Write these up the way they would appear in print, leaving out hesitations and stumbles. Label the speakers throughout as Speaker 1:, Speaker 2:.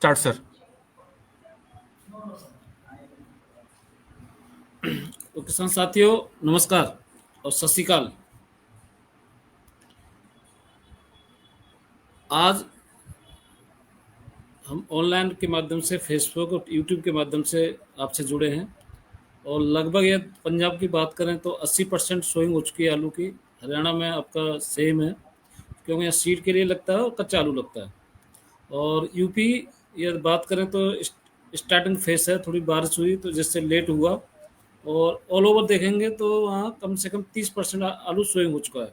Speaker 1: Start sir.
Speaker 2: तो किसान साथियों नमस्कार और सत श्री अकाल। आज हम ऑनलाइन के माध्यम से फेसबुक और यूट्यूब के माध्यम से आपसे जुड़े हैं और लगभग ये पंजाब की बात करें तो 80% सोइंग हो चुकी है आलू की। हरियाणा में आपका सेम है क्योंकि यहाँ सीड के लिए लगता है और कच्चा आलू लगता है। और यूपी ये बात करें तो स्टार्टिंग फेस है, थोड़ी बारिश हुई तो जिससे लेट हुआ और ऑल ओवर देखेंगे तो वहाँ कम से कम 30% आलू सोइंग हो चुका है।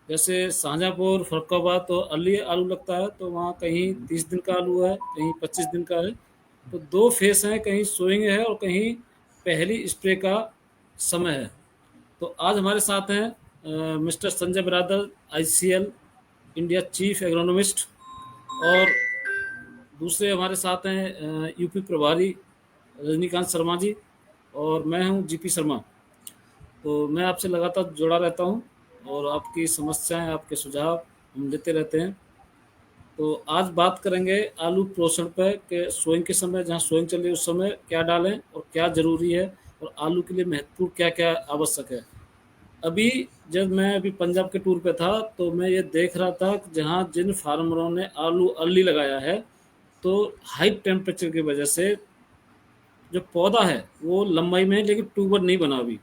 Speaker 2: जैसे शाहजहाँपुर फरुखाबाद तो अर्ली आलू लगता है, तो वहाँ कहीं 30 दिन का आलू है, कहीं 25 दिन का है। तो दो फेस हैं, कहीं सोइंग है और कहीं पहली स्प्रे का समय है। तो आज हमारे साथ हैं mister Sanjay Baradar, ICL India chief agronomist, और दूसरे हमारे साथ हैं यूपी प्रभारी रजनीकांत शर्मा जी, और मैं हूं जीपी शर्मा। तो मैं आपसे लगातार जुड़ा रहता हूं और आपकी समस्याएं, आपके सुझाव हम लेते रहते हैं। तो आज बात करेंगे आलू पोषण पे कि सोइंग के समय, जहां सोइंग चल रही है उस समय क्या डालें और क्या ज़रूरी है और आलू के लिए महत्वपूर्ण क्या क्या आवश्यक है। अभी जब मैं पंजाब के टूर पे था तो मैं ये देख रहा था कि जहाँ जिन फार्मरों ने आलू अर्ली लगाया है, तो हाई टेम्परेचर की वजह से जो पौधा है वो लंबाई में है, लेकिन ट्यूबर नहीं बना अभी।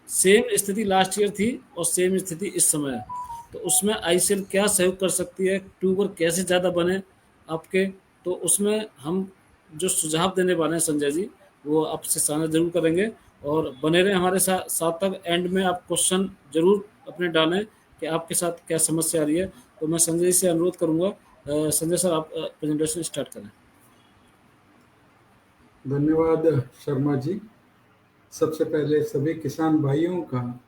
Speaker 2: सेम स्थिति लास्ट ईयर थी और सेम स्थिति इस समय है। तो उसमें आईसीएल क्या सहयोग कर सकती है, ट्यूबर कैसे ज़्यादा बने आपके, तो उसमें हम जो सुझाव देने वाले हैं संजय जी, वो आपसे साझा जरूर करेंगे। और बने रहे हमारे साथ तक। एंड में आप क्वेश्चन जरूर अपने डालें कि आपके साथ क्या समस्या आ रही है। तो मैं संजय जी से अनुरोध करूँगा, संजय सर आप प्रेजेंटेशन स्टार्ट करें।
Speaker 3: धन्यवाद शर्मा जी। सबसे पहले सभी किसान भाइयों का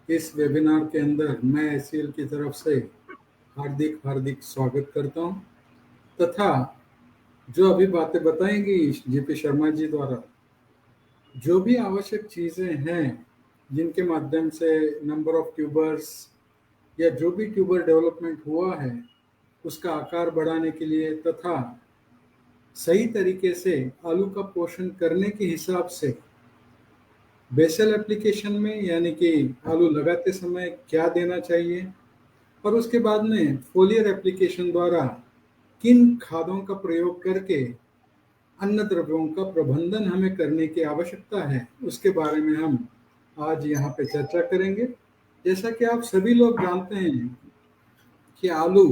Speaker 3: इस वेबिनार के अंदर मैं आईसीएल की तरफ से हार्दिक हार्दिक स्वागत करता हूं, तथा जो अभी बातें बताएंगी जीपी शर्मा जी द्वारा, जो भी आवश्यक चीज़ें हैं जिनके माध्यम से नंबर ऑफ ट्यूबर्स या जो भी ट्यूबर डेवलपमेंट हुआ है उसका आकार बढ़ाने के लिए तथा सही तरीके से आलू का पोषण करने के हिसाब से बेसल एप्लीकेशन में, यानी कि आलू लगाते समय क्या देना चाहिए, और उसके बाद में फोलियर एप्लीकेशन द्वारा किन खादों का प्रयोग करके अन्न द्रव्यों का प्रबंधन हमें करने की आवश्यकता है, उसके बारे में हम आज यहाँ पे चर्चा करेंगे। जैसा कि आप सभी लोग जानते हैं कि आलू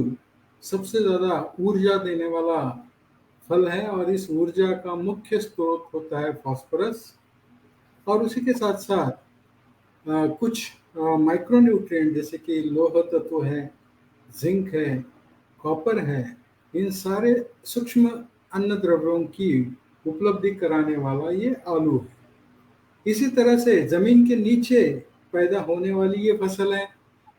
Speaker 3: सबसे ज़्यादा ऊर्जा देने वाला फल है और इस ऊर्जा का मुख्य स्रोत होता है फास्फोरस, और उसी के साथ साथ कुछ माइक्रोन्यूट्रिएंट जैसे कि लौह तत्व है, जिंक है, कॉपर है, इन सारे सूक्ष्म अन्न द्रव्यों की उपलब्धि कराने वाला ये आलू है। इसी तरह से जमीन के नीचे पैदा होने वाली ये फसल है,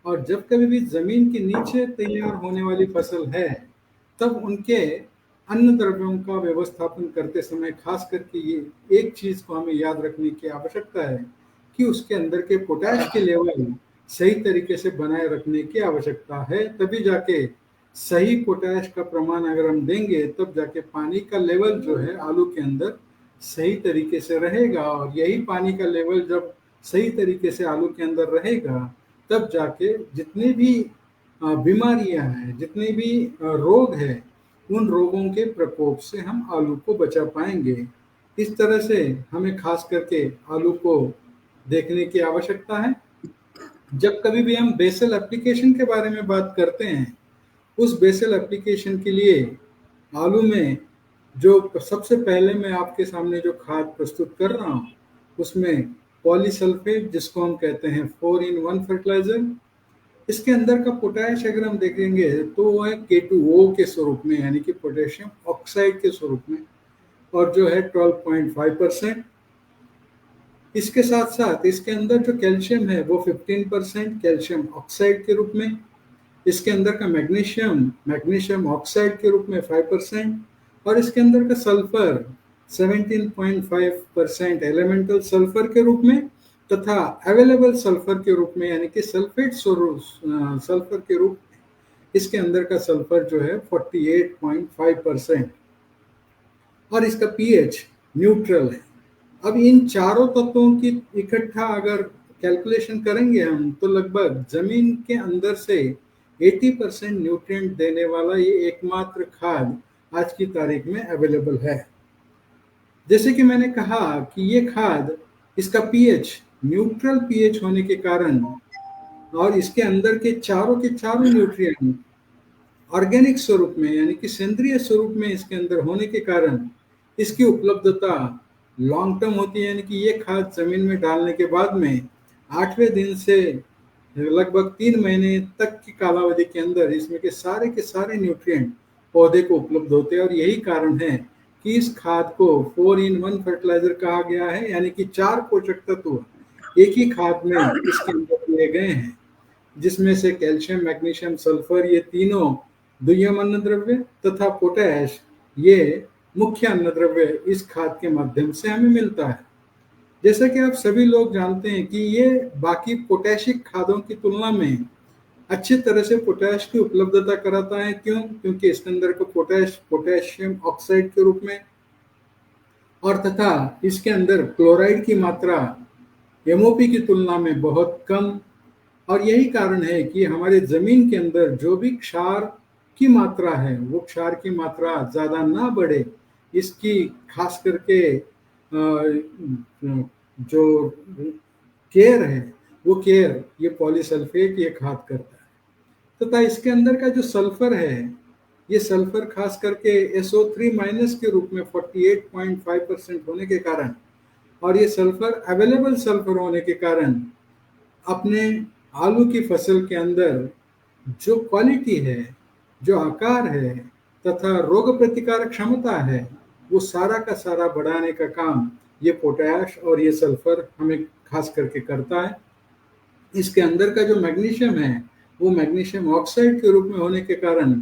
Speaker 3: और जब कभी भी जमीन के नीचे तैयार होने वाली फसल है तब उनके अन्न द्रव्यों का व्यवस्थापन करते समय खास करके ये एक चीज को हमें याद रखने की आवश्यकता है कि उसके अंदर के पोटैश के लेवल सही तरीके से बनाए रखने की आवश्यकता है। तभी जाके सही पोटैश का प्रमाण अगर हम देंगे तब जाके पानी का लेवल जो है आलू के अंदर सही तरीके से रहेगा, और यही पानी का लेवल जब सही तरीके से आलू के अंदर रहेगा तब जाके जितनी भी बीमारियां हैं, जितने भी रोग हैं, उन रोगों के प्रकोप से हम आलू को बचा पाएंगे। इस तरह से हमें खास करके आलू को देखने की आवश्यकता है। जब कभी भी हम बेसल एप्लीकेशन के बारे में बात करते हैं, उस बेसल एप्लीकेशन के लिए आलू में जो सबसे पहले मैं आपके सामने जो खाद प्रस्तुत कर रहा हूँ उसमें पॉलीसल्फेट, जिसको हम कहते हैं 4-in-1 फर्टिलाइजर, इसके अंदर का पोटैश अगर हम देखेंगे तो वो है K2O के स्वरूप में, यानी कि पोटेशियम ऑक्साइड के स्वरूप में, और जो है 12.5%। इसके साथ साथ इसके अंदर जो कैल्शियम है वो 15% कैल्शियम ऑक्साइड के रूप में, इसके अंदर का मैग्नीशियम ऑक्साइड के रूप में 5%, और इसके अंदर का सल्फर 17.5% एलिमेंटल सल्फर के रूप में, तथा अवेलेबल सल्फर के रूप में, यानी कि सल्फेट सल्फर के रूप में इसके अंदर का सल्फर जो है 48.5%। और इसका पीएच न्यूट्रल है। अब इन चारों तत्वों की इकट्ठा अगर कैलकुलेशन करेंगे हम, तो लगभग जमीन के अंदर से 80% न्यूट्रिएंट देने वाला ये एकमात्र खाद आज की तारीख में अवेलेबल है। जैसे कि मैंने कहा कि ये खाद, इसका पीएच न्यूट्रल पीएच होने के कारण और इसके अंदर के चारों न्यूट्रिएंट ऑर्गेनिक स्वरूप में यानी कि सेंद्रीय स्वरूप में इसके अंदर होने के कारण इसकी उपलब्धता लॉन्ग टर्म होती है, यानी कि ये खाद जमीन में डालने के बाद में 8वें दिन से लगभग 3 महीने तक की कालावधि के अंदर इसमें के सारे न्यूट्रिएंट पौधे को उपलब्ध होते हैं। और यही कारण है कि इस खाद को 4-in-1 फर्टिलाइजर कहा गया है, यानी कि 4 पोषक तत्व एक ही खाद में इसके अंदर दिए गए हैं, जिसमें से कैल्शियम, मैग्नीशियम, सल्फर ये तीनों दुय्यम अन्नद्रव्य तथा पोटैश ये मुख्य अन्नद्रव्य इस खाद के माध्यम से हमें मिलता है। जैसा कि आप सभी लोग जानते हैं कि ये बाकी पोटैशिक खादों की तुलना में अच्छी तरह से पोटैश की उपलब्धता कराता है। क्यों? क्योंकि इसके अंदर को पोटेशियम ऑक्साइड के रूप में और तथा इसके अंदर क्लोराइड की मात्रा एमओपी की तुलना में बहुत कम। और यही कारण है कि हमारे जमीन के अंदर जो भी क्षार की मात्रा है, वो क्षार की मात्रा ज़्यादा ना बढ़े, इसकी खास करके जो केयर है, वो केयर ये पॉलीसल्फेट ये खाद करता है। तथा इसके अंदर का जो सल्फर है, ये सल्फर खास करके SO3- के रूप में 48.5% होने के कारण और ये सल्फर अवेलेबल सल्फर होने के कारण अपने आलू की फसल के अंदर जो क्वालिटी है, जो आकार है तथा रोग प्रतिकारक क्षमता है, वो सारा का सारा बढ़ाने का काम ये पोटैश और ये सल्फर हमें खास करके करता है। इसके अंदर का जो मैग्नीशियम है, वो मैग्नीशियम ऑक्साइड के रूप में होने के कारण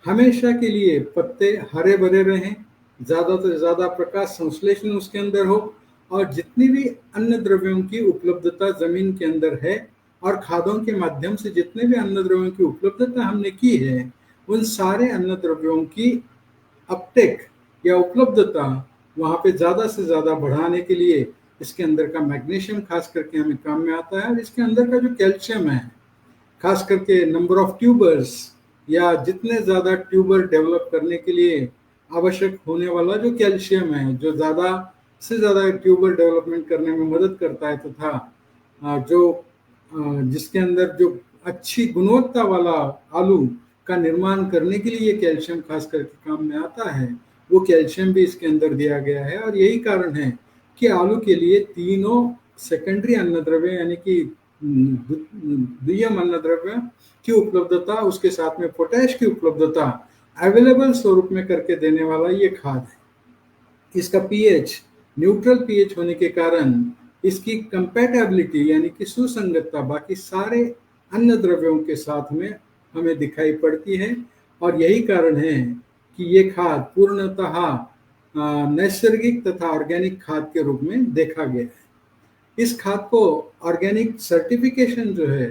Speaker 3: हमेशा के लिए पत्ते हरे भरे रहें, ज़्यादा से ज़्यादा प्रकाश संश्लेषण उसके अंदर हो और जितनी भी अन्य द्रव्यों की उपलब्धता जमीन के अंदर है और खादों के माध्यम से जितने भी अन्न द्रव्यों की उपलब्धता हमने की है, उन सारे अन्न द्रव्यों की अपटेक या उपलब्धता वहाँ पे ज़्यादा से ज़्यादा बढ़ाने के लिए इसके अंदर का मैग्नीशियम खास करके हमें काम में आता है। और इसके अंदर का जो कैल्शियम है, खास करके नंबर ऑफ ट्यूबर्स या जितने ज़्यादा ट्यूबर डेवलप करने के लिए आवश्यक होने वाला जो कैल्शियम है, जो ज़्यादा से ज़्यादा ट्यूबर डेवलपमेंट करने में मदद करता है तथा जिसके अंदर जो अच्छी गुणवत्ता वाला आलू का निर्माण करने के लिए ये कैल्शियम खास करके काम में आता है, वो कैल्शियम भी इसके अंदर दिया गया है। और यही कारण है कि आलू के लिए तीनों सेकेंडरी अन्नद्रव्य यानी कि दुय्यम अन्नद्रव्य की उपलब्धता, उसके साथ में पोटैश की उपलब्धता अवेलेबल स्वरूप में करके देने वाला ये खाद है। इसका पीएच न्यूट्रल पीएच होने के कारण इसकी कंपैटिबिलिटी यानी कि सुसंगतता बाकी सारे अन्य द्रव्यों के साथ में हमें दिखाई पड़ती है। और यही कारण है कि ये खाद पूर्णतः नैसर्गिक तथा ऑर्गेनिक खाद के रूप में देखा गया है। इस खाद को ऑर्गेनिक सर्टिफिकेशन जो है,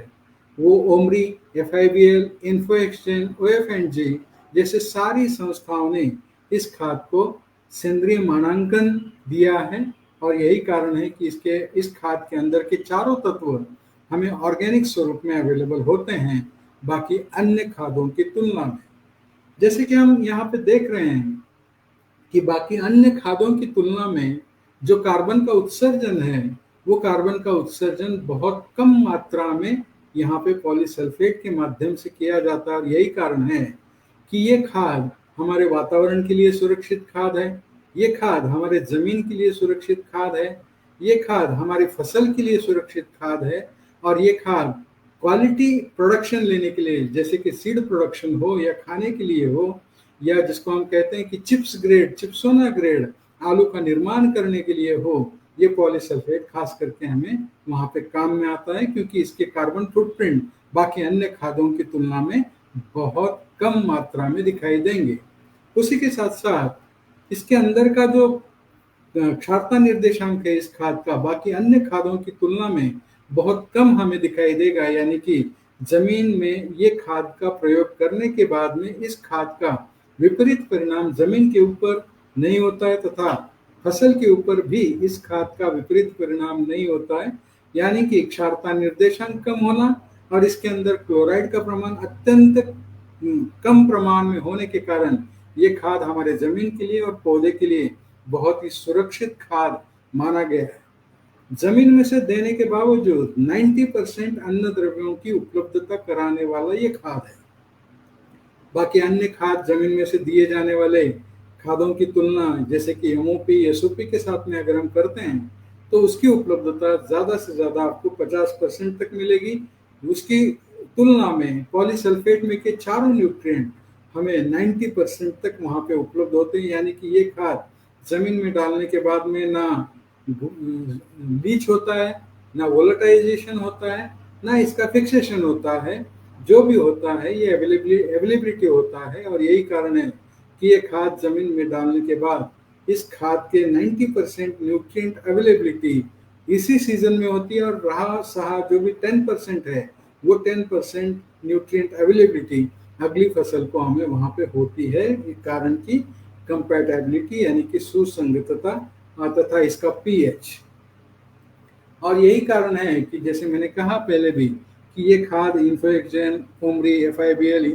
Speaker 3: वो Omri, FIBL, info exchange, OF&G जैसे सारी संस्थाओं ने इस खाद को सेंद्रीय मानांकन दिया है। और यही कारण है कि इस खाद के अंदर के चारों तत्व हमें ऑर्गेनिक स्वरूप में अवेलेबल होते हैं बाकी अन्य खादों की तुलना में। जैसे कि हम यहाँ पे देख रहे हैं कि बाकी अन्य खादों की तुलना में जो कार्बन का उत्सर्जन है, वो कार्बन का उत्सर्जन बहुत कम मात्रा में यहाँ पे पॉलीसल्फेट के माध्यम से किया जाता है। और यही कारण है कि ये खाद हमारे वातावरण के लिए सुरक्षित खाद है, ये खाद हमारे जमीन के लिए सुरक्षित खाद है, ये खाद हमारी फसल के लिए सुरक्षित खाद है। और ये खाद क्वालिटी प्रोडक्शन लेने के लिए, जैसे कि सीड प्रोडक्शन हो या खाने के लिए हो, या जिसको हम कहते हैं कि चिप्स ग्रेड, चिप्सोना ग्रेड आलू का निर्माण करने के लिए हो, ये पॉलीसल्फेट खास करके हमें वहाँ पे काम में आता है, क्योंकि इसके कार्बन फुटप्रिंट बाकी अन्य खादों की तुलना में बहुत कम मात्रा में दिखाई देंगे। उसी के साथ साथ इसके अंदर का जो क्षारता निर्देशांक है इस खाद का बाकी अन्य खादों की तुलना में बहुत कम हमें दिखाई देगा, यानी कि जमीन में ये खाद का प्रयोग करने के बाद में इस खाद का विपरीत परिणाम जमीन के ऊपर नहीं होता है तथा फसल के ऊपर भी इस खाद का विपरीत परिणाम नहीं होता है, यानी कि क्षारता निर्देशांक कम होना और इसके अंदर क्लोराइड का प्रमाण अत्यंत कम प्रमाण में होने के कारण ये खाद हमारे जमीन के लिए और पौधे के लिए बहुत ही सुरक्षित खाद माना गया है। जमीन में से देने के बावजूद 90% अन्न द्रव्यों की उपलब्धता कराने वाला ये खाद है। बाकी अन्य खाद जमीन में से दिए जाने वाले खादों की तुलना जैसे कि एमओपी एसओपी के साथ में अगर हम करते हैं तो उसकी उपलब्धता ज़्यादा से ज़्यादा आपको 50% तक मिलेगी। उसकी तुलना में पॉलीसल्फेट में के चारों न्यूट्रिएंट हमें 90% तक वहाँ पे उपलब्ध होते हैं, यानी कि ये खाद जमीन में डालने के बाद में ना लीच होता है, ना वोलेटाइजेशन होता है, ना इसका फिक्सेशन होता है। जो भी होता है ये अवेलेबिलिटी होता है, और यही कारण है कि ये खाद जमीन में डालने के बाद इस खाद के 90% न्यूट्रिएंट अवेलेबिलिटी इसी सीजन में होती है, और रहा सहा जो भी 10% है वो 10% न्यूट्रिएंट अवेलेबिलिटी अगली फसल को हमें वहाँ पे होती है, कारण की कंपैटिबिलिटी यानी कि सुसंगतता तथा इसका पीएच। और यही कारण है कि जैसे मैंने कहा पहले भी कि ये खाद इन्फोएक्जेन, फोमरी, एफआईबीएल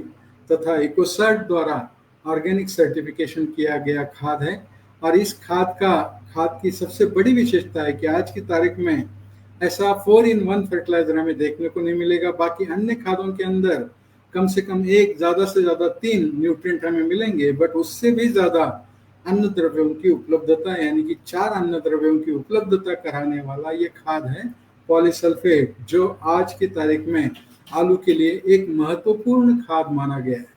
Speaker 3: तथा इकोसर्ट द्वारा ऑर्गेनिक सर्टिफिकेशन किया गया खाद है। और इस खाद की सबसे बड़ी विशेषता है कि आज की तारीख में ऐसा 4-in-1 फर्टिलाइजर हमें देखने को नहीं मिलेगा। बाकी अन्य खादों के अंदर कम से कम एक, ज़्यादा से ज़्यादा 3 न्यूट्रिएंट हमें मिलेंगे, बट उससे भी ज़्यादा अन्न द्रव्यों की उपलब्धता यानी कि 4 अन्न द्रव्यों की उपलब्धता कराने वाला ये खाद है पॉलीसल्फेट, जो आज की तारीख में आलू के लिए एक महत्वपूर्ण खाद माना गया है।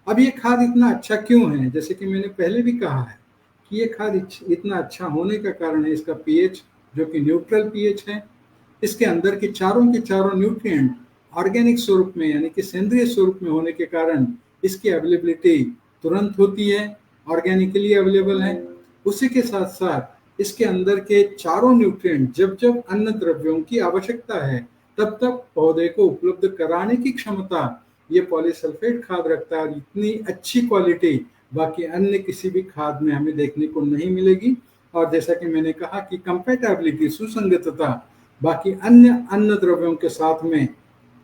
Speaker 3: अब ये खाद इतना अच्छा क्यों है? जैसे कि मैंने पहले भी कहा है कि ये खाद इतना अच्छा होने का कारण है इसका पीएच, जो कि न्यूट्रल पीएच है। इसके अंदर के चारों न्यूट्रिएंट ऑर्गेनिक स्वरूप में यानी कि सेंद्रीय स्वरूप में होने के कारण इसकी अवेलेबिलिटी तुरंत होती है, ऑर्गेनिकली अवेलेबल है। उसी के साथ साथ इसके अंदर के चारों न्यूट्रिएंट जब जब अन्न द्रव्यों की आवश्यकता है तब तक पौधे को उपलब्ध कराने की क्षमता ये पॉलीसल्फेट खाद रखता है, और इतनी अच्छी क्वालिटी बाकी अन्य किसी भी खाद में हमें देखने को नहीं मिलेगी। और जैसा कि मैंने कहा कि कंपैटिबिलिटी, सुसंगतता बाकी अन्य अन्न द्रव्यों के साथ में,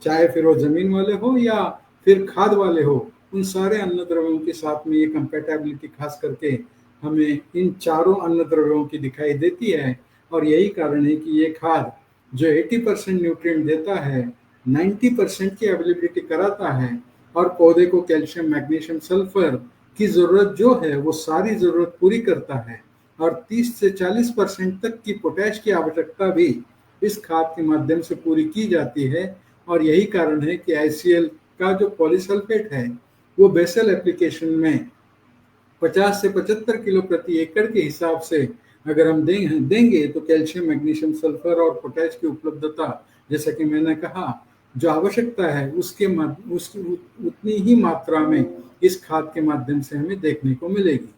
Speaker 3: चाहे फिर वो जमीन वाले हो या फिर खाद वाले हो, उन सारे अन्न द्रव्यों के साथ में ये कंपैटिबिलिटी खास करके हमें इन चारों अन्न द्रव्यों की दिखाई देती है। और यही कारण है कि ये खाद जो 80% न्यूट्रिएंट देता है, 90% की अवेलेबिलिटी कराता है, और पौधे को कैल्शियम, मैग्नीशियम, सल्फर की ज़रूरत जो है वो सारी ज़रूरत पूरी करता है, और 30 से 40% तक की पोटैश की आवश्यकता भी इस खाद के माध्यम से पूरी की जाती है। और यही कारण है कि आईसीएल का जो पॉलीसल्फेट है वो बेसल एप्लीकेशन में 50 से 75 किलो प्रति एकड़ के हिसाब से अगर हम देंगे तो कैल्शियम, मैग्नीशियम, सल्फर और पोटैश की उपलब्धता, जैसा कि मैंने कहा, जो आवश्यकता है उसके उतनी ही मात्रा में इस खाद के माध्यम से हमें देखने को मिलेगी।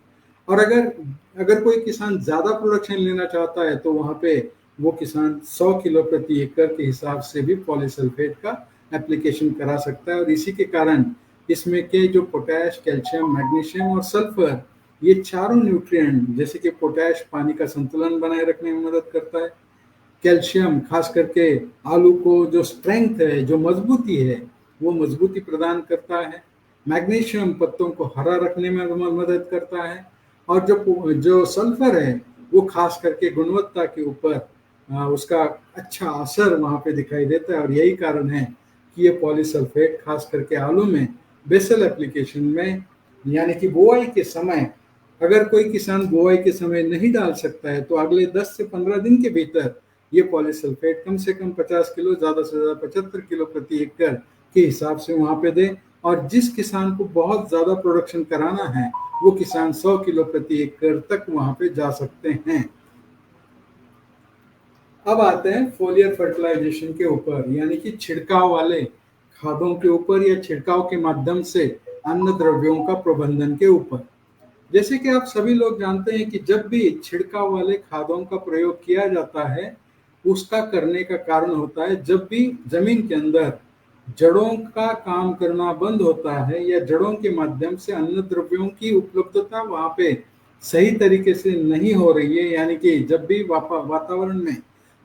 Speaker 3: और अगर कोई किसान ज़्यादा प्रोडक्शन लेना चाहता है तो वहाँ पे वो किसान 100 किलो प्रति एकड़ के हिसाब से भी पॉलीसल्फेट का एप्लीकेशन करा सकता है। और इसी के कारण इसमें के जो पोटैश, कैल्शियम, मैग्नीशियम और सल्फर, ये चारों न्यूट्रिएंट, जैसे कि पोटैश पानी का संतुलन बनाए रखने में मदद करता है, कैल्शियम खास करके आलू को जो स्ट्रेंथ है, जो मजबूती है, वो मजबूती प्रदान करता है, मैग्नीशियम पत्तों को हरा रखने में मदद करता है, और जो सल्फर है वो खास करके गुणवत्ता के ऊपर उसका अच्छा असर वहाँ पे दिखाई देता है। और यही कारण है कि ये पॉलीसल्फेट खास करके आलू में बेसल एप्लीकेशन में, यानी कि बुआई के समय, अगर कोई किसान बुआई के समय नहीं डाल सकता है तो अगले 10 से 15 दिन के भीतर ये पॉलीसल्फेट कम से कम 50 किलो, ज़्यादा से ज़्यादा 75 किलो प्रति एकड़ के हिसाब से वहाँ पे दे। और जिस किसान को बहुत ज़्यादा प्रोडक्शन कराना है वो किसान 100 किलो प्रति एकड़ तक वहाँ पे जा सकते हैं। अब आते हैं फोलियर फर्टिलाइजेशन के ऊपर, यानी कि छिड़काव वाले खादों के ऊपर या छिड़काव के माध्यम से अन्न द्रव्यों का प्रबंधन के ऊपर। जैसे कि आप सभी लोग जानते हैं कि जब भी छिड़काव वाले खादों का प्रयोग किया जाता है उसका करने का कारण होता है जब भी जमीन के अंदर जड़ों का काम करना बंद होता है या जड़ों के माध्यम से अन्न द्रव्यों की उपलब्धता वहाँ पे सही तरीके से नहीं हो रही है, यानी कि जब भी वातावरण में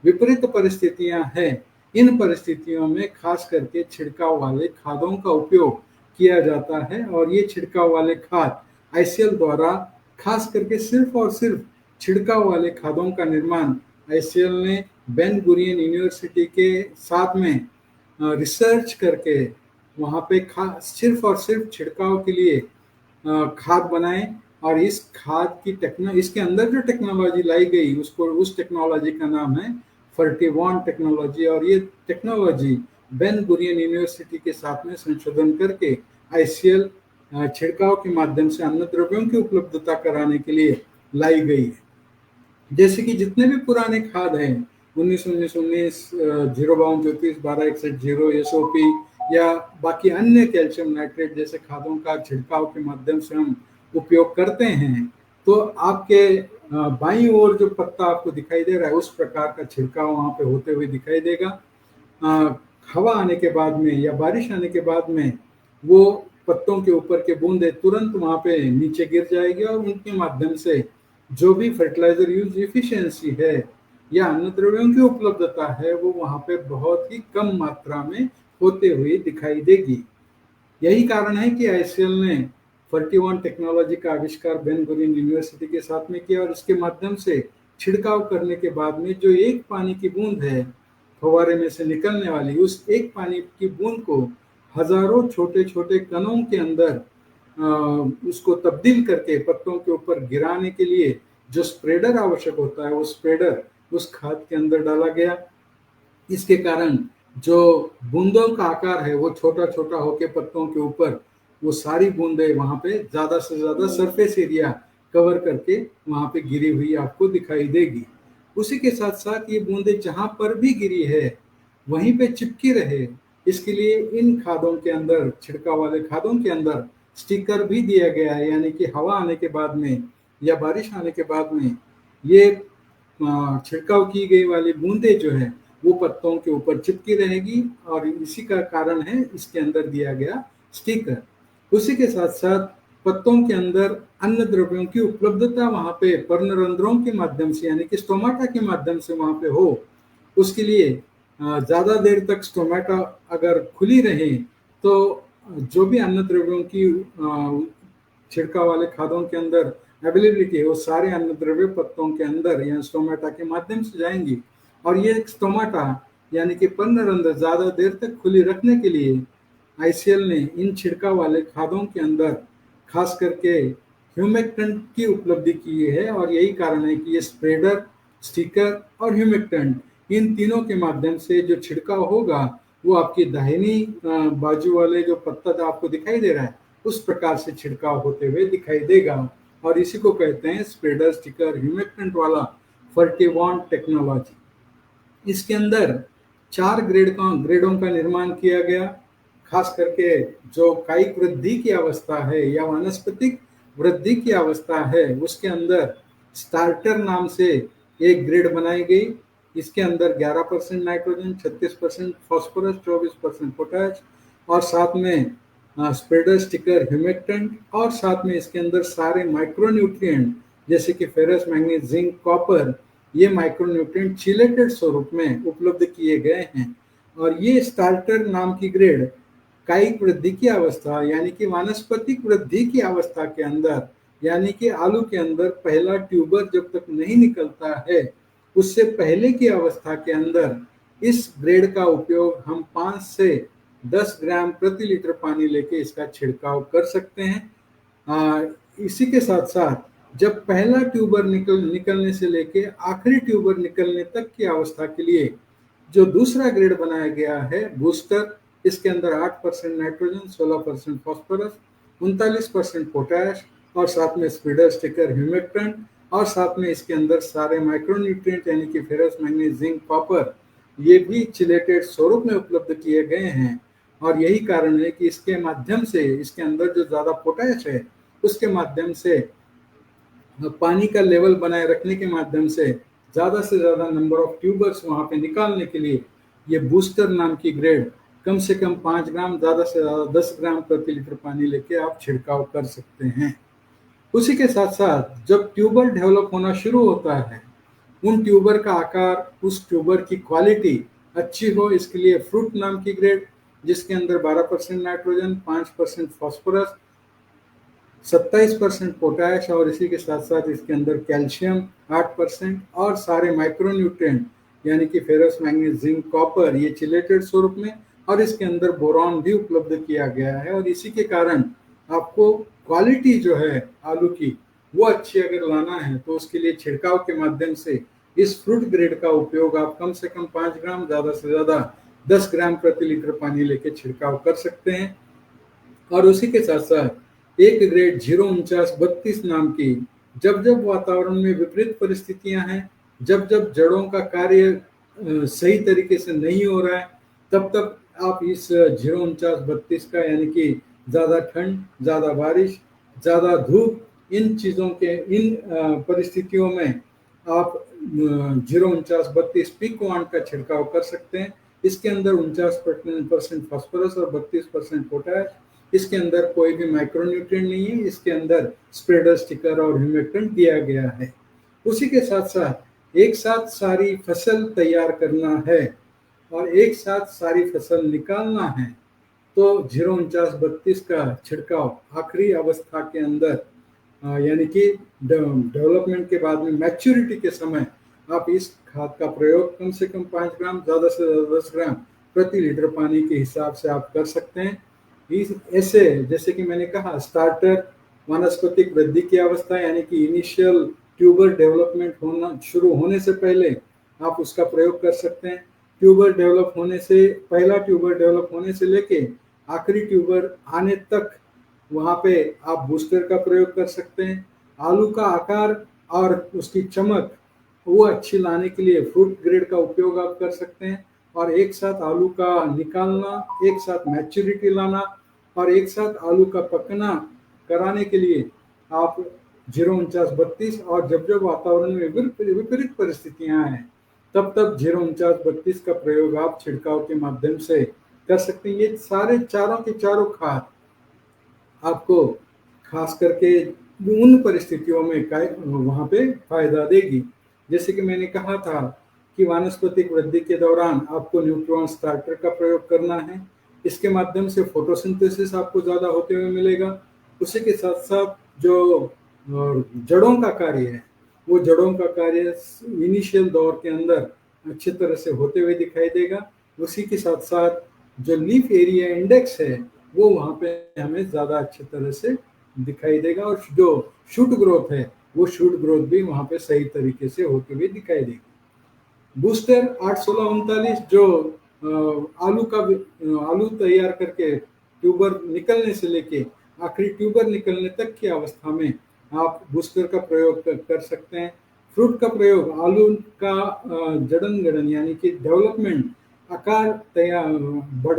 Speaker 3: विपरीत परिस्थितियां हैं, इन परिस्थितियों में खास करके छिड़काव वाले खादों का उपयोग किया जाता है। और ये छिड़काव वाले खाद आईसीएल द्वारा खास करके सिर्फ और सिर्फ छिड़काव वाले खादों का निर्माण आईसीएल ने बेन गुरियन यूनिवर्सिटी के साथ में रिसर्च करके वहाँ पे सिर्फ और सिर्फ छिड़काव के लिए खाद बनाए। और इस खाद की इसके अंदर जो टेक्नोलॉजी लाई गई उसको उस टेक्नोलॉजी का नाम है फर्टिवॉन टेक्नोलॉजी। और ये टेक्नोलॉजी बेन गुरियन यूनिवर्सिटी के साथ में संशोधन करके आईसीएल छिड़काव के माध्यम से अन्न द्रव्यों की उपलब्धता कराने के लिए लाई गई है। जैसे कि जितने भी पुराने खाद हैं 1919 052 34 1261 0 एसओपी या बाकी अन्य कैल्शियम नाइट्रेट जैसे खादों का छिड़काव के माध्यम से हम उपयोग करते हैं, तो आपके बाईं ओर जो पत्ता आपको दिखाई दे रहा है उस प्रकार का छिड़काव वहाँ पे होते हुए दिखाई देगा। हवा आने के बाद में या बारिश आने के बाद में वो पत्तों के ऊपर के बूंदे तुरंत वहाँ पे नीचे गिर जाएगी और उनके माध्यम से जो भी फर्टिलाइजर यूज एफिशिएंसी है या अन्न द्रव्यों की उपलब्धता है वो वहाँ पे बहुत ही कम मात्रा में होते हुए दिखाई देगी। यही कारण है कि आईसीएल ने फर्टिवन टेक्नोलॉजी का आविष्कार बेन गुरियन यूनिवर्सिटी के साथ में किया और इसके माध्यम से छिड़काव करने के बाद में जो एक पानी की बूंद है फव्वारे में से निकलने वाली, उस एक पानी की बूंद को हजारों छोटे छोटे कणों के अंदर उसको तब्दील करके पत्तों के ऊपर गिराने के लिए जो स्प्रेडर आवश्यक होता है वो स्प्रेडर उस खाद के अंदर डाला गया। इसके कारण जो बूंदों का आकार है वो छोटा छोटा होके पत्तों के ऊपर वो सारी बूंदें वहां पे ज्यादा से ज्यादा सरफेस एरिया कवर करके वहां पे गिरी हुई आपको दिखाई देगी। उसी के साथ साथ ये बूंदें जहां पर भी गिरी है वहीं पे चिपकी रहे, इसके लिए इन खादों के अंदर छिड़काव वाले खादों के अंदर स्टिकर भी दिया गया है, यानी कि हवा आने के बाद में या बारिश आने के बाद में ये छिड़काव की गई वाली बूंदें जो है वो पत्तों के ऊपर चिपकी रहेगी और इसी का कारण है इसके अंदर दिया गया स्टिकर। उसी के साथ साथ पत्तों के अंदर अन्न द्रव्यों की उपलब्धता वहां पे पर्णरंध्रों के माध्यम से यानी कि स्टोमाटा के माध्यम से वहां पे हो, उसके लिए ज्यादा देर तक स्टोमाटा अगर खुली रहे तो जो भी अन्न द्रव्यों की छिड़काव वाले खादों के अंदर अवेलेबिलिटी है वो सारे अन्न द्रव्य पत्तों के अंदर या स्टोमाटा के माध्यम से जाएंगी। और ये स्टोमाटा यानी कि पर्णरंध्र ज्यादा देर तक खुली रखने के लिए आईसीएल ने इन छिड़काव वाले खादों के अंदर खास करके ह्यूमेक्टेंट की उपलब्धि की है। और यही कारण है कि ये स्प्रेडर, स्टिकर और ह्यूमेक्टेंट इन तीनों के माध्यम से जो छिड़काव होगा वो आपकी दाहिनी बाजू वाले जो पत्ता आपको दिखाई दे रहा है उस प्रकार से छिड़काव होते हुए दिखाई देगा। और इसी को कहते हैं स्प्रेडर, स्टिकर, ह्यूमेक्टेंट वाला फर्टिवॉन टेक्नोलॉजी। इसके अंदर 4 ग्रेडों का निर्माण किया गया। खास करके जो कायिक वृद्धि की अवस्था है या वानस्पतिक वृद्धि की अवस्था है उसके अंदर स्टार्टर नाम से एक ग्रेड बनाई गई। इसके अंदर 11% नाइट्रोजन, 36% फास्फोरस, 24% पोटाश और साथ में स्प्रेडर, स्टिकर, ह्यूमेक्टेंट और साथ में इसके अंदर सारे माइक्रोन्यूट्रिएंट जैसे कि फेरस, मैंगनीज, जिंक, कॉपर, ये माइक्रोन्यूट्रिएंट चिलेटेड स्वरूप में उपलब्ध किए गए हैं। और ये स्टार्टर नाम की ग्रेड कायिक वृद्धि की अवस्था यानी कि वानस्पतिक वृद्धि की अवस्था के अंदर यानी कि आलू के अंदर पहला ट्यूबर जब तक नहीं निकलता है उससे पहले की अवस्था के अंदर इस ग्रेड का उपयोग हम 5 से 10 ग्राम प्रति लीटर पानी लेके इसका छिड़काव कर सकते हैं। इसी के साथ साथ जब पहला ट्यूबर निकलने से लेके आखिरी ट्यूबर निकलने तक की अवस्था के लिए जो दूसरा ग्रेड बनाया गया है बूस्टर, इसके अंदर 8% नाइट्रोजन, 16% फास्फोरस, 39% पोटैश और साथ में स्प्रेडर, स्टिकर, ह्यूमेक्टेंट और साथ में इसके अंदर सारे माइक्रोन्यूट्रिएंट यानी कि फेरस, मैंगनीज, जिंक, कॉपर, ये भी चिलेटेड स्वरूप में उपलब्ध किए गए हैं। और यही कारण है कि इसके माध्यम से इसके अंदर जो ज्यादा पोटैश है उसके माध्यम से पानी का लेवल बनाए रखने के माध्यम से ज्यादा से ज्यादा नंबर ऑफ ट्यूबर्स वहां पे निकालने के लिए ये बूस्टर नाम की ग्रेड कम से कम 5 ग्राम, ज्यादा से ज्यादा 10 ग्राम प्रति लीटर पानी लेके आप छिड़काव कर सकते हैं। उसी के साथ साथ जब ट्यूबर डेवलप होना शुरू होता है, उन ट्यूबर का आकार, उस ट्यूबर की क्वालिटी अच्छी हो, इसके लिए फ्रूट नाम की ग्रेड, जिसके अंदर 12% नाइट्रोजन, 5% फास्फोरस, 27% पोटैश और इसी के साथ साथ इसके अंदर कैल्शियम 8% और सारे माइक्रोन्यूट्रिएंट यानी कि फेरस, मैंगनीज, जिंक, कॉपर ये चिलेटेड स्वरूप में, और इसके अंदर बोरॉन भी उपलब्ध किया गया है। और इसी के कारण आपको क्वालिटी जो है आलू की वो अच्छी अगर लाना है तो उसके लिए छिड़काव के माध्यम से इस फ्रूट ग्रेड का उपयोग आप कम से कम 5 ग्राम, ज़्यादा से ज़्यादा 10 ग्राम प्रति लीटर पानी लेके छिड़काव कर सकते हैं। और उसी के साथ साथ एक ग्रेड 049-32 नाम की, जब जब वातावरण में विपरीत परिस्थितियां हैं, जब जब जड़ों का कार्य सही तरीके से नहीं हो रहा है, तब तब आप इस 049-32 का यानी कि ज़्यादा ठंड, ज़्यादा बारिश, ज़्यादा धूप, इन चीज़ों के इन परिस्थितियों में आप 049-32 पिकवान का छिड़काव कर सकते हैं। इसके अंदर 49% फास्फोरस और 32% पोटैश, इसके अंदर कोई भी माइक्रोन्यूट्रिएंट नहीं है, इसके अंदर स्प्रेडर स्टिकर और ह्यूमेक्टेंट दिया गया है। उसी के साथ साथ एक साथ सारी फसल तैयार करना है और एक साथ सारी फसल निकालना है तो 049-32 का छिड़काव आखिरी अवस्था के अंदर यानी कि डेवलपमेंट के बाद में मैच्योरिटी के समय आप इस खाद का प्रयोग कम से कम 5 ग्राम, ज़्यादा से ज़्यादा 10 ग्राम प्रति लीटर पानी के हिसाब से आप कर सकते हैं। इस ऐसे जैसे कि मैंने कहा, स्टार्टर वानस्पतिक वृद्धि की अवस्था यानी कि इनिशियल ट्यूबर डेवलपमेंट होना शुरू होने से पहले आप उसका प्रयोग कर सकते हैं। ट्यूबर डेवलप होने से पहला ट्यूबर डेवलप होने से लेके आखिरी ट्यूबर आने तक वहाँ पे आप बूस्टर का प्रयोग कर सकते हैं। आलू का आकार और उसकी चमक वो अच्छी लाने के लिए फ्रूट ग्रेड का उपयोग आप कर सकते हैं। और एक साथ आलू का निकालना, एक साथ मैच्योरिटी लाना और एक साथ आलू का पकना कराने के लिए आप 049-32 और जब जब वातावरण में विपरीत परिस्थितियां आए तब तब 049-32 का प्रयोग आप छिड़काव के माध्यम से कर सकते हैं। ये सारे चारों के चारों खाद आपको खास करके उन परिस्थितियों में वहाँ पे फायदा देगी। जैसे कि मैंने कहा था कि वानस्पतिक वृद्धि के दौरान आपको न्यूट्रॉन स्टार्टर का प्रयोग करना है, इसके माध्यम से फोटोसिंथेसिस आपको ज़्यादा होते हुए मिलेगा। उसी के साथ साथ जो जड़ों का कार्य है वो जड़ों का कार्य इनिशियल दौर के अंदर अच्छी तरह से होते हुए दिखाई देगा। उसी के साथ साथ जो लीफ एरिया इंडेक्स है वो वहाँ पे हमें ज़्यादा अच्छी तरह से दिखाई देगा और जो शूट ग्रोथ है वो शूट ग्रोथ भी वहाँ पे सही तरीके से होते हुए दिखाई देगी। बूस्टर 8-16-39 जो आलू तैयार करके ट्यूबर निकलने से लेके आखिरी ट्यूबर निकलने तक की अवस्था में आप बूस्टर का प्रयोग कर सकते हैं। फ्रूट का प्रयोग आलू का जड़न गड़न यानी कि डेवलपमेंट आकार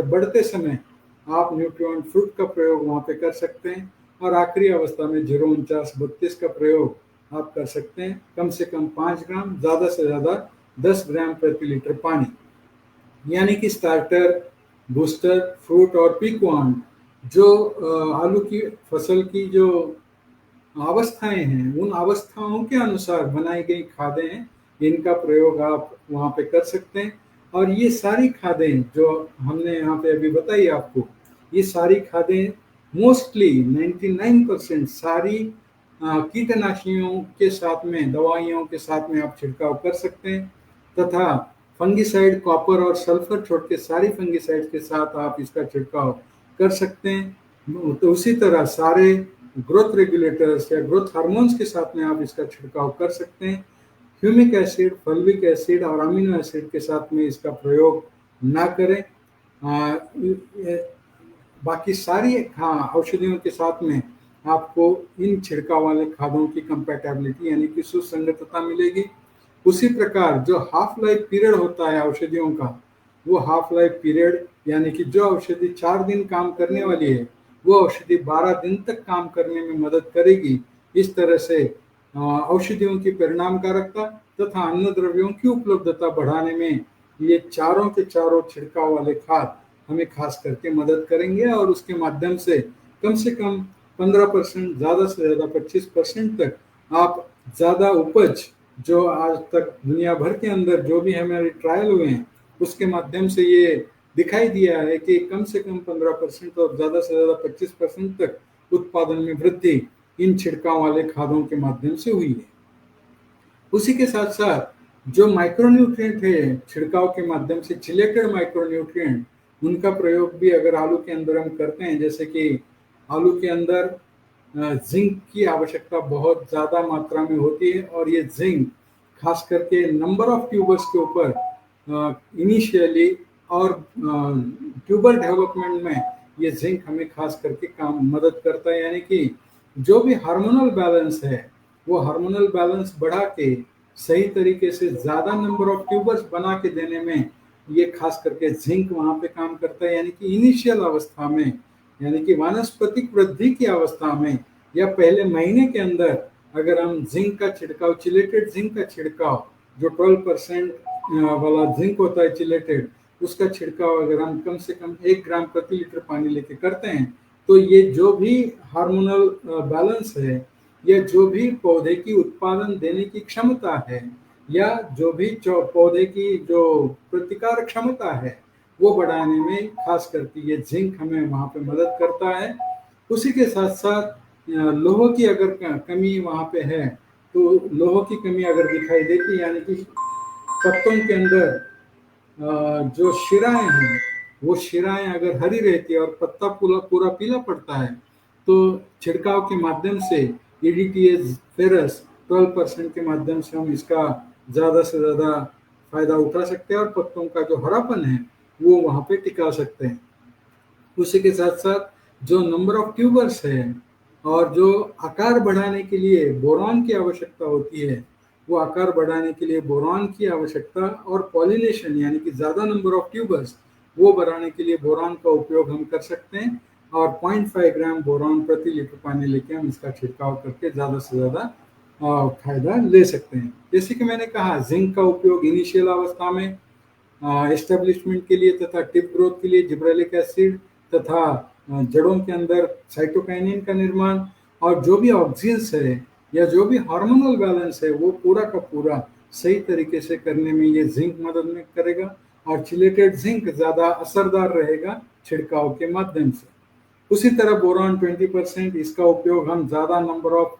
Speaker 3: बढ़ते समय आप न्यूट्रिएंट फ्रूट का प्रयोग वहाँ पे कर सकते हैं। और आखिरी अवस्था में 049-32 का प्रयोग आप कर सकते हैं कम से कम 5 ग्राम, ज़्यादा से ज़्यादा 10 ग्राम प्रति लीटर पानी। यानी कि स्टार्टर, बूस्टर, फ्रूट और पिकवान जो आलू की फसल की जो अवस्थाएं हैं उन अवस्थाओं के अनुसार बनाई गई खादें हैं, इनका प्रयोग आप वहाँ पे कर सकते हैं। और ये सारी खादें जो हमने यहाँ पे अभी बताई आपको, ये सारी खादें मोस्टली 99% सारी कीटनाशियों के साथ में, दवाइयों के साथ में आप छिड़काव कर सकते हैं तथा फंगिसाइड, कॉपर और सल्फर छोड़ के सारी फंगिसाइड के साथ आप इसका छिड़काव कर सकते हैं। तो उसी तरह सारे ग्रोथ रेगुलेटर्स या ग्रोथ हार्मोन्स के साथ में आप इसका छिड़काव कर सकते हैं। ह्यूमिक एसिड, फल्विक एसिड और अमीनो एसिड के साथ में इसका प्रयोग ना करें। बाकी सारी औषधियों के साथ में आपको इन छिड़काव वाले खादों की कंपैटिबिलिटी यानी कि सुसंगतता मिलेगी। उसी प्रकार जो हाफ लाइफ पीरियड होता है औषधियों का, वो हाफ लाइफ पीरियड यानी कि जो औषधि 4 दिन काम करने वाली है वो औषधि 12 दिन तक काम करने में मदद करेगी। इस तरह से औषधियों की परिणामकारकता तथा अन्य द्रव्यों की उपलब्धता बढ़ाने में ये चारों के चारों छिड़काव वाले खाद हमें खास करके मदद करेंगे और उसके माध्यम से कम 15%, ज़्यादा से ज़्यादा 25% तक आप ज़्यादा उपज, जो आज तक दुनिया भर के अंदर जो भी हमारे ट्रायल हुए हैं उसके माध्यम से ये दिखाई दिया है कि कम से कम 15% और ज़्यादा से ज़्यादा 25% तक उत्पादन में वृद्धि इन छिड़काव वाले खादों के माध्यम से हुई है। उसी के साथ साथ जो माइक्रोन्यूट्रिएंट है छिड़काव के माध्यम से, चिलेटेड माइक्रोन्यूट्रिएंट, उनका प्रयोग भी अगर आलू के अंदर हम करते हैं, जैसे कि आलू के अंदर जिंक की आवश्यकता बहुत ज़्यादा मात्रा में होती है और ये जिंक खास करके नंबर ऑफ ट्यूबर्स के ऊपर इनिशियली और ट्यूबर डेवलपमेंट में ये जिंक हमें खास करके काम मदद करता है। यानी कि जो भी हार्मोनल बैलेंस है वो हार्मोनल बैलेंस बढ़ा के सही तरीके से ज़्यादा नंबर ऑफ ट्यूबर्स बना के देने में ये खास करके जिंक वहाँ पे काम करता है। यानी कि इनिशियल अवस्था में, यानी कि वानस्पतिक वृद्धि की अवस्था में या पहले महीने के अंदर अगर हम जिंक का छिड़काव, चिलेटेड जिंक का छिड़काव, जो 12% वाला जिंक होता है चिलेटेड, उसका छिड़काव अगर हम कम से कम 1 ग्राम प्रति लीटर पानी लेके करते हैं तो ये जो भी हार्मोनल बैलेंस है या जो भी पौधे की उत्पादन देने की क्षमता है या जो भी पौधे की जो प्रतिकार क्षमता है वो बढ़ाने में खास करके ये जिंक हमें वहाँ पे मदद करता है। उसी के साथ साथ लोह की अगर कमी वहाँ पे है तो लोह की कमी अगर दिखाई देती है, यानी कि पत्तों के अंदर जो शिराएं हैं वो शिराएं अगर हरी रहती है और पत्ता पूरा पूरा पीला पड़ता है तो छिड़काव के माध्यम से EDTA फेरस 12% के माध्यम से हम इसका ज़्यादा से ज़्यादा फायदा उठा सकते हैं और पत्तों का जो हरापन है वो वहाँ पे टिका सकते हैं। उसी के साथ साथ जो नंबर ऑफ ट्यूबर्स है और जो आकार बढ़ाने के लिए बोरॉन की आवश्यकता होती है, वो आकार बढ़ाने के लिए बोरॉन की आवश्यकता और पॉलिनेशन यानी कि ज़्यादा नंबर ऑफ ट्यूबर्स वो बढ़ाने के लिए बोरॉन का उपयोग हम कर सकते हैं और 0.5 ग्राम बोरॉन प्रति लीटर पानी लेके हम इसका छिड़काव करके ज़्यादा से ज़्यादा फायदा ले सकते हैं। जैसे कि मैंने कहा, जिंक का उपयोग इनिशियल अवस्था में एस्टेब्लिशमेंट के लिए तथा टिप ग्रोथ के लिए जिब्रेलिक एसिड तथा जड़ों के अंदर साइटोकाइनिन का निर्माण और जो भी ऑक्सीजन्स है या जो भी हार्मोनल बैलेंस है वो पूरा का पूरा सही तरीके से करने में ये जिंक मदद में करेगा और चिलेटेड जिंक ज़्यादा असरदार रहेगा छिड़काव के माध्यम से। उसी तरह बोरॉन 20%, इसका उपयोग हम ज़्यादा नंबर ऑफ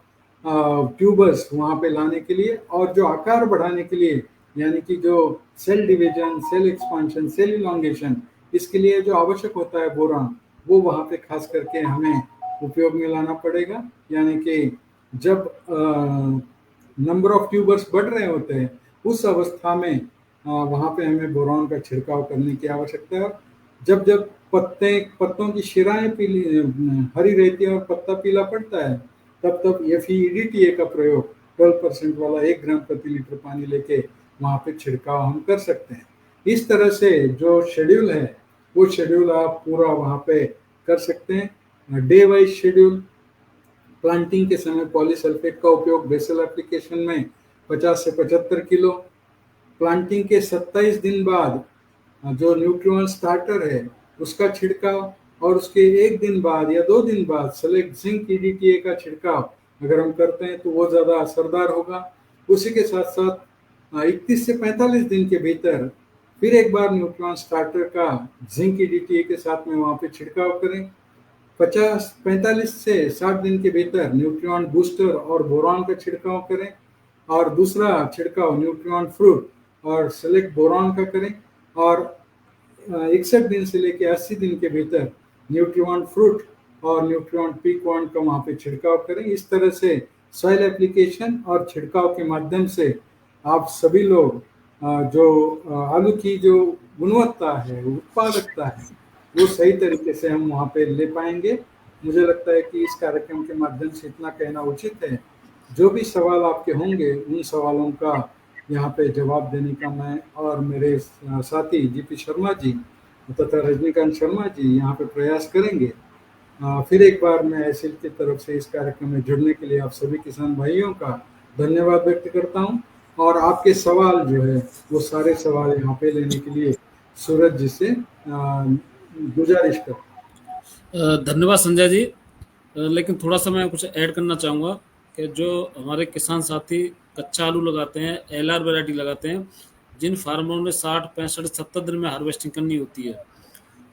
Speaker 3: ट्यूबर्स वहाँ पे लाने के लिए और जो आकार बढ़ाने के लिए, यानी कि जो cell division, cell expansion, cell elongation, इसके लिए जो आवश्यक होता है बोरॉन, वो वहाँ पे खास करके हमें उपयोग में लाना पड़ेगा। यानी कि जब नंबर ऑफ ट्यूबर्स बढ़ रहे होते हैं उस अवस्था में वहाँ पे हमें बोरॉन का छिड़काव करने की आवश्यकता है। जब जब पत्तों की शिराएं पीली हरी रहती है और पत्ता पीला पड़ता है तब तब FeEDTA का प्रयोग 12% वाला 1 ग्राम प्रति लीटर पानी लेके वहाँ पे छिड़काव हम कर सकते हैं। इस तरह से जो शेड्यूल है वो शेड्यूल आप पूरा वहाँ पे कर सकते हैं। डे वाइज शेड्यूल, प्लांटिंग के समय पॉलीसल्फेट का उपयोग बेसल एप्लीकेशन में 50 से 75 किलो, प्लांटिंग के 27 दिन बाद जो न्यूट्रिएंट स्टार्टर है उसका छिड़काव और उसके 1 दिन बाद या 2 दिन बाद सेलेक्ट जिंक EDTA का छिड़काव अगर हम करते हैं तो वो ज़्यादा असरदार होगा। उसी के साथ साथ 31 से 45 दिन के भीतर फिर एक बार न्यूट्रिएंट स्टार्टर का जिंक EDTA के साथ में वहाँ पे छिड़काव करें। 45 से 60 दिन के भीतर न्यूट्रिएंट बूस्टर और बोरॉन का छिड़काव करें और दूसरा छिड़काव न्यूट्रिएंट फ्रूट और सेलेक्ट बोरॉन का करें और 61 दिन से लेकर 80 दिन के भीतर न्यूट्रिएंट फ्रूट और न्यूट्रिएंट पीक-1 का वहाँ पे छिड़काव करें। इस तरह से सॉइल एप्लीकेशन और छिड़काव के माध्यम से आप सभी लोग जो आलू की जो गुणवत्ता है, उत्पादकता है, वो सही तरीके से हम वहाँ पे ले पाएंगे। मुझे लगता है कि इस कार्यक्रम के माध्यम से इतना कहना उचित है। जो भी सवाल आपके होंगे उन सवालों का यहाँ पे जवाब देने का मैं और मेरे साथी GP शर्मा जी तथा रजनीकांत शर्मा जी यहाँ पे प्रयास करेंगे। फिर एक बार मैं एसिल की तरफ से इस कार्यक्रम में जुड़ने के लिए आप सभी किसान भाइयों का धन्यवाद व्यक्त करता हूँ और आपके सवाल जो है वो सारे सवाल यहाँ पे लेने के लिए सूरज जी से गुजारिश करता हूँ।
Speaker 2: धन्यवाद संजय जी। लेकिन थोड़ा-सा मैं कुछ ऐड करना चाहूँगा कि जो हमारे किसान साथी कच्चा आलू लगाते हैं, एलआर वैरायटी लगाते हैं, जिन फार्मरों ने 60, 65, 70 दिन में हार्वेस्टिंग करनी होती है,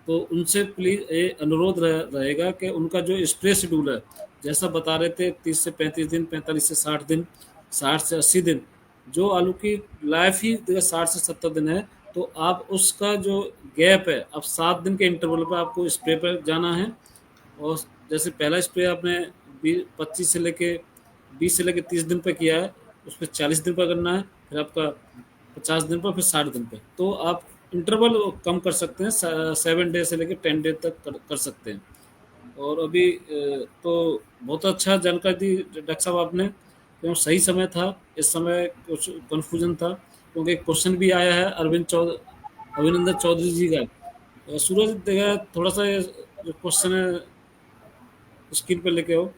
Speaker 2: तो उनसे प्लीज़ ये अनुरोध रहेगा कि उनका जो स्प्रे शेड्यूल है, जैसा बता रहे थे 30 से 35 दिन, 45 से 60 दिन, 60 से 80 दिन, जो आलू की लाइफ ही 60 से 70 दिन है, तो आप उसका जो गैप है, अब 7 दिन के इंटरवल पे आपको स्प्रे पर जाना है। और जैसे पहला स्प्रे आपने 25 से लेके 20 से लेके 30 दिन पे किया है, उस पर 40 दिन पर करना है, फिर आपका 50 दिन पर, फिर 60 दिन पे, तो आप इंटरवल कम कर सकते हैं, 7 डे से लेके 10 डे तक कर सकते हैं। और अभी तो बहुत अच्छा जानकारी दी डॉक्टर साहब आपने, क्यों सही समय था, इस समय कुछ कन्फ्यूजन था, क्योंकि एक क्वेश्चन भी आया है अभिनंदन चौधरी जी का। सूरज देखा थोड़ा सा जो क्वेश्चन है स्क्रीन पर लेके आओ।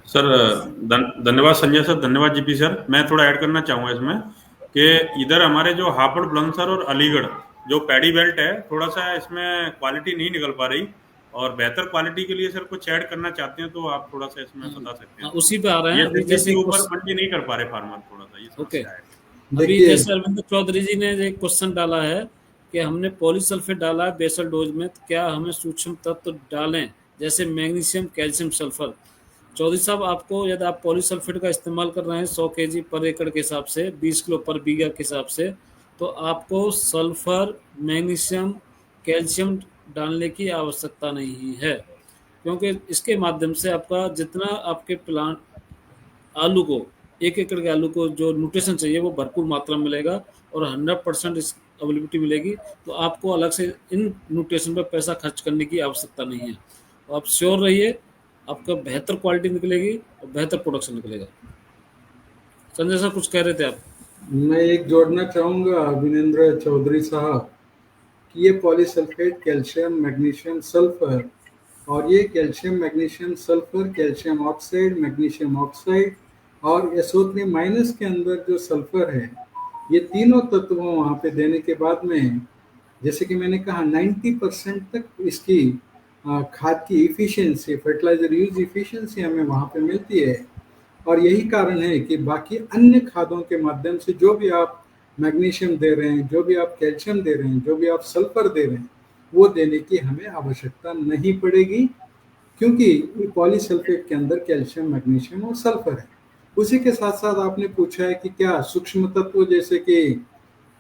Speaker 1: सर धन्यवाद संजय सर, धन्यवाद जीपी सर। मैं थोड़ा ऐड करना चाहूँगा इसमें कि इधर हमारे जो हापुड़ बुलंदशहर और अलीगढ़ जो पैडी बेल्ट है, थोड़ा सा इसमें क्वालिटी नहीं निकल पा रही, और बेहतर क्वालिटी के लिए सर कुछ ऐड करना चाहते हैं तो आप थोड़ा सा इसमें बता सकते हैं।
Speaker 2: उसी पे आ रहे हैं
Speaker 1: ये
Speaker 2: अभी,
Speaker 1: जैसे
Speaker 2: जैसे
Speaker 1: ऊपर मंडी नहीं कर पा रहे फार्मर, थोड़ा सा ये
Speaker 2: ओके।
Speaker 1: समस्या है।
Speaker 2: अभी
Speaker 3: देखिए
Speaker 2: जैसे अरविंद चौधरी जी ने एक क्वेश्चन डाला है कि हमने पॉलीसल्फेट डाला है बेसल डोज में, तो क्या हमें सूक्ष्म तत्व डालें जैसे मैग्नीशियम, कैल्शियम, सल्फर? चौधरी साहब, आपको यदि आप पॉलीसल्फेट का इस्तेमाल कर रहे हैं 100 केजी पर एकड़ के हिसाब से, 20 किलो पर बीघा के हिसाब से, तो आपको सल्फर, मैग्नीशियम, कैल्शियम डालने की आवश्यकता नहीं है, क्योंकि इसके माध्यम से आपका जितना आपके प्लांट आलू को, 1 एकड़ के आलू को जो न्यूट्रिशन चाहिए वो भरपूर मात्रा में मिलेगा और 100% इस अवेलेबिलिटी मिलेगी, तो आपको अलग से इन न्यूट्रिशन पर पैसा खर्च करने की आवश्यकता नहीं है। तो आप श्योर रहिए, आपका बेहतर क्वालिटी निकलेगी और बेहतर प्रोडक्शन निकलेगा। संजय सर कुछ कह रहे थे आप?
Speaker 3: मैं एक जोड़ना चाहूँगा अभिनेंद्र चौधरी साहब कि ये पॉलीसल्फेट, कैल्शियम, मैग्नीशियम, सल्फर, और ये calcium, magnesium, sulphur, calcium oxide, magnesium oxide और SO3 माइनस के अंदर जो सल्फर है, ये तीनों तत्वों वहाँ पे देने के बाद में, जैसे कि मैंने कहा 90% तक इसकी खाद की इफ़िशियंसी, फर्टिलाइज़र यूज़ इफ़िशियंसी हमें वहाँ पे मिलती है। और यही कारण है कि बाकी अन्य खादों के माध्यम से जो भी आप मैग्नीशियम दे रहे हैं, जो भी आप कैल्शियम दे रहे हैं, जो भी आप सल्फर दे रहे हैं, वो देने की हमें आवश्यकता नहीं पड़ेगी, क्योंकि पॉलीसल्फेट के अंदर कैल्शियम, मैग्नीशियम और सल्फर है। उसी के साथ साथ आपने पूछा है कि क्या सूक्ष्म तत्व जैसे कि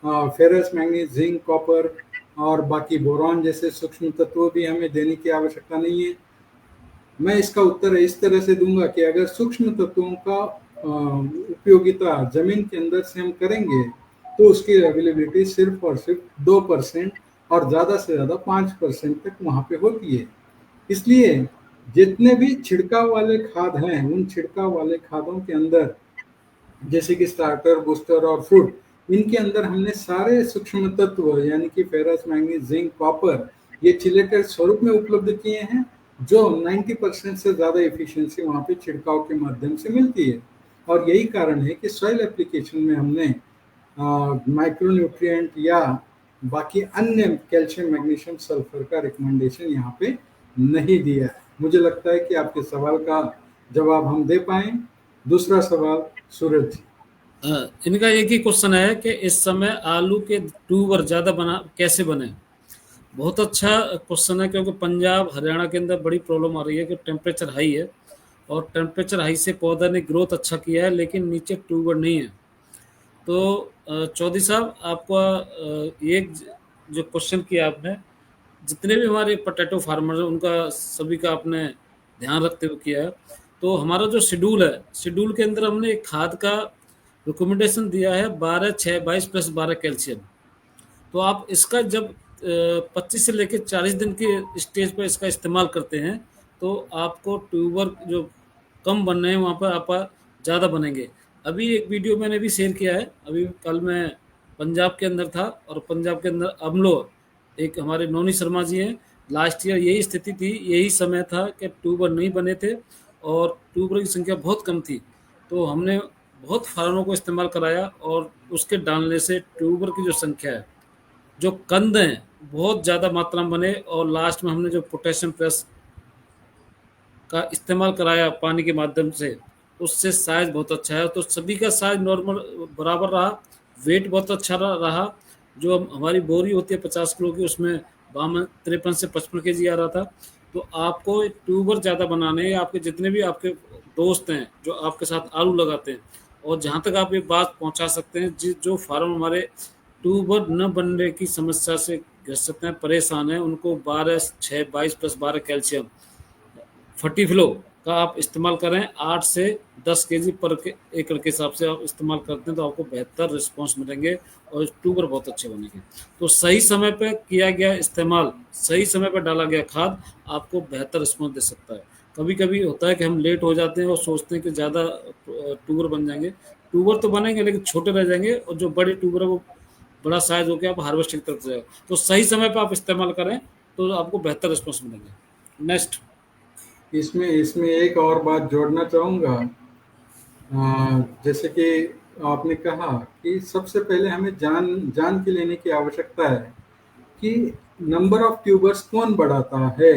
Speaker 3: फेरस, मैंगनीज, जिंक, कॉपर और बाकी बोरॉन जैसे सूक्ष्म तत्व भी हमें देने की आवश्यकता नहीं है। मैं इसका उत्तर इस तरह से दूंगा कि अगर सूक्ष्म तत्वों का उपयोगिता जमीन के अंदर से हम करेंगे तो उसकी अवेलेबिलिटी सिर्फ और सिर्फ 2% और ज़्यादा से ज़्यादा 5% तक वहाँ पे होती है। इसलिए जितने भी छिड़काव वाले खाद हैं, उन छिड़काव वाले खादों के अंदर जैसे कि स्टार्टर, बूस्टर और फ्रूट, इनके अंदर हमने सारे सूक्ष्म तत्व यानी कि फेरस, मैंगनीज, जिंक, कॉपर ये चिलेटेड स्वरूप में उपलब्ध किए हैं, जो 90% से ज़्यादा एफिशिएंसी वहाँ पे छिड़काव के माध्यम से मिलती है। और यही कारण है कि सॉइल एप्लीकेशन में हमने माइक्रोन्यूट्रिएंट या बाकी अन्य कैल्शियम, मैग्नीशियम, सल्फर का रिकमेंडेशन यहाँ पे नहीं दिया है। मुझे लगता है कि आपके सवाल का जवाब हम दे पाए। दूसरा सवाल सूरज जी।
Speaker 2: इनका एक ही क्वेश्चन है कि इस समय आलू के ट्यूबर ज़्यादा कैसे बने? बहुत अच्छा क्वेश्चन है, क्योंकि पंजाब, हरियाणा के अंदर बड़ी प्रॉब्लम आ रही है कि टेम्परेचर हाई है, और टेम्परेचर हाई से पौधा ने ग्रोथ अच्छा किया है लेकिन नीचे ट्यूबर नहीं है। तो चौधरी साहब, आपका एक जो क्वेश्चन किया आपने, जितने भी हमारे पोटैटो फार्मर हैं उनका सभी का आपने ध्यान रखते हुए किया है। तो हमारा जो शेड्यूल है, शेड्यूल के अंदर हमने एक खाद का रिकमेंडेशन दिया है 12-6-22+12 कैल्शियम। तो आप इसका जब 25 से लेकर 40 दिन के स्टेज पर इसका इस्तेमाल करते हैं, तो आपको ट्यूबर जो कम बन रहे हैं वहाँ पर आप ज़्यादा बनेंगे। अभी एक वीडियो मैंने भी शेयर किया है, अभी कल मैं पंजाब के अंदर था, और पंजाब के अंदर अमलो, एक हमारे नोनी शर्मा जी हैं, लास्ट ईयर यही स्थिति थी, यही समय था कि ट्यूबर नहीं बने थे और ट्यूबर की संख्या बहुत कम थी। तो हमने बहुत फार्मों को इस्तेमाल कराया और उसके डालने से ट्यूबर की जो संख्या है, जो कंद हैं बहुत ज़्यादा मात्रा में बने, और लास्ट में हमने जो पोटेशियम प्लस का इस्तेमाल कराया पानी के माध्यम से, उससे साइज़ बहुत अच्छा है। तो सभी का साइज़ नॉर्मल बराबर रहा, वेट बहुत अच्छा रहा। जो हमारी बोरी होती है 50 किलो की, उसमें 53 से 55 केजी आ रहा था। तो आपको ट्यूबर ज़्यादा बनाने हैं, आपके जितने भी आपके दोस्त हैं जो आपके साथ आलू लगाते हैं, और जहाँ तक आप ये बात पहुँचा सकते हैं, जो फार्म हमारे ट्यूबर न बनने की समस्या से ग्रसित हैं, परेशान हैं, उनको 22 कैल्शियम फर्टीफ्लो का आप इस्तेमाल करें। 8 से 10 केजी पर एकड़ के हिसाब से आप इस्तेमाल करते हैं तो आपको बेहतर रिस्पॉन्स मिलेंगे और ट्यूबर बहुत अच्छे बनेंगे। तो सही समय पे किया गया इस्तेमाल, सही समय पर डाला गया खाद आपको बेहतर रिस्पॉन्स दे सकता है। कभी कभी होता है कि हम लेट हो जाते हैं और सोचते हैं कि ज़्यादा ट्यूबर बन जाएंगे। ट्यूबर तो बनेंगे लेकिन छोटे रह जाएंगे, और जो बड़े ट्यूबर है वो बड़ा साइज होकर आप हार्वेस्टिंग तरफ जाएगा। तो सही समय पर आप इस्तेमाल करें तो आपको बेहतर रिस्पॉन्स मिलेंगे। नेक्स्ट।
Speaker 3: इसमें इसमें एक और बात जोड़ना चाहूँगा। जैसे कि आपने कहा कि सबसे पहले हमें जान जान के लेने की आवश्यकता है कि नंबर ऑफ ट्यूबर्स कौन बढ़ाता है।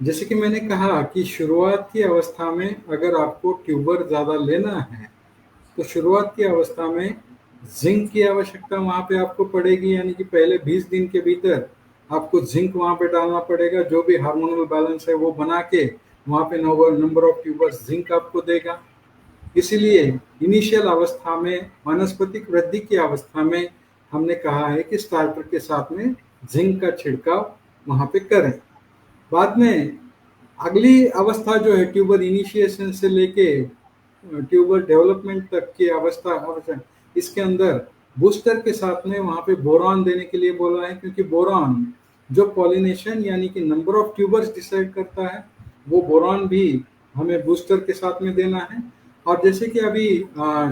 Speaker 3: जैसे कि मैंने कहा कि शुरुआत की अवस्था में अगर आपको ट्यूबर ज़्यादा लेना है तो शुरुआत की अवस्था में जिंक की आवश्यकता वहाँ पे आपको पड़ेगी, यानी कि पहले 20 दिन के भीतर आपको जिंक वहाँ पे डालना पड़ेगा। जो भी हार्मोनल बैलेंस है वो बना के वहाँ पे नंबर ऑफ ट्यूबर्स जिंक आपको देगा। इसीलिए इनिशियल अवस्था में, वानस्पतिक वृद्धि की अवस्था में, हमने कहा है कि स्टार्टर के साथ में जिंक का छिड़काव वहाँ पे करें। बाद में अगली अवस्था जो है ट्यूबर इनिशिएशन से लेके ट्यूबर डेवलपमेंट तक की अवस्था, इसके अंदर बूस्टर के साथ में वहाँ पे बोरॉन देने के लिए बोला है, क्योंकि बोरॉन जो पॉलिनेशन यानी कि नंबर ऑफ ट्यूबर्स डिसाइड करता है, वो बोरॉन भी हमें बूस्टर के साथ में देना है। और जैसे कि अभी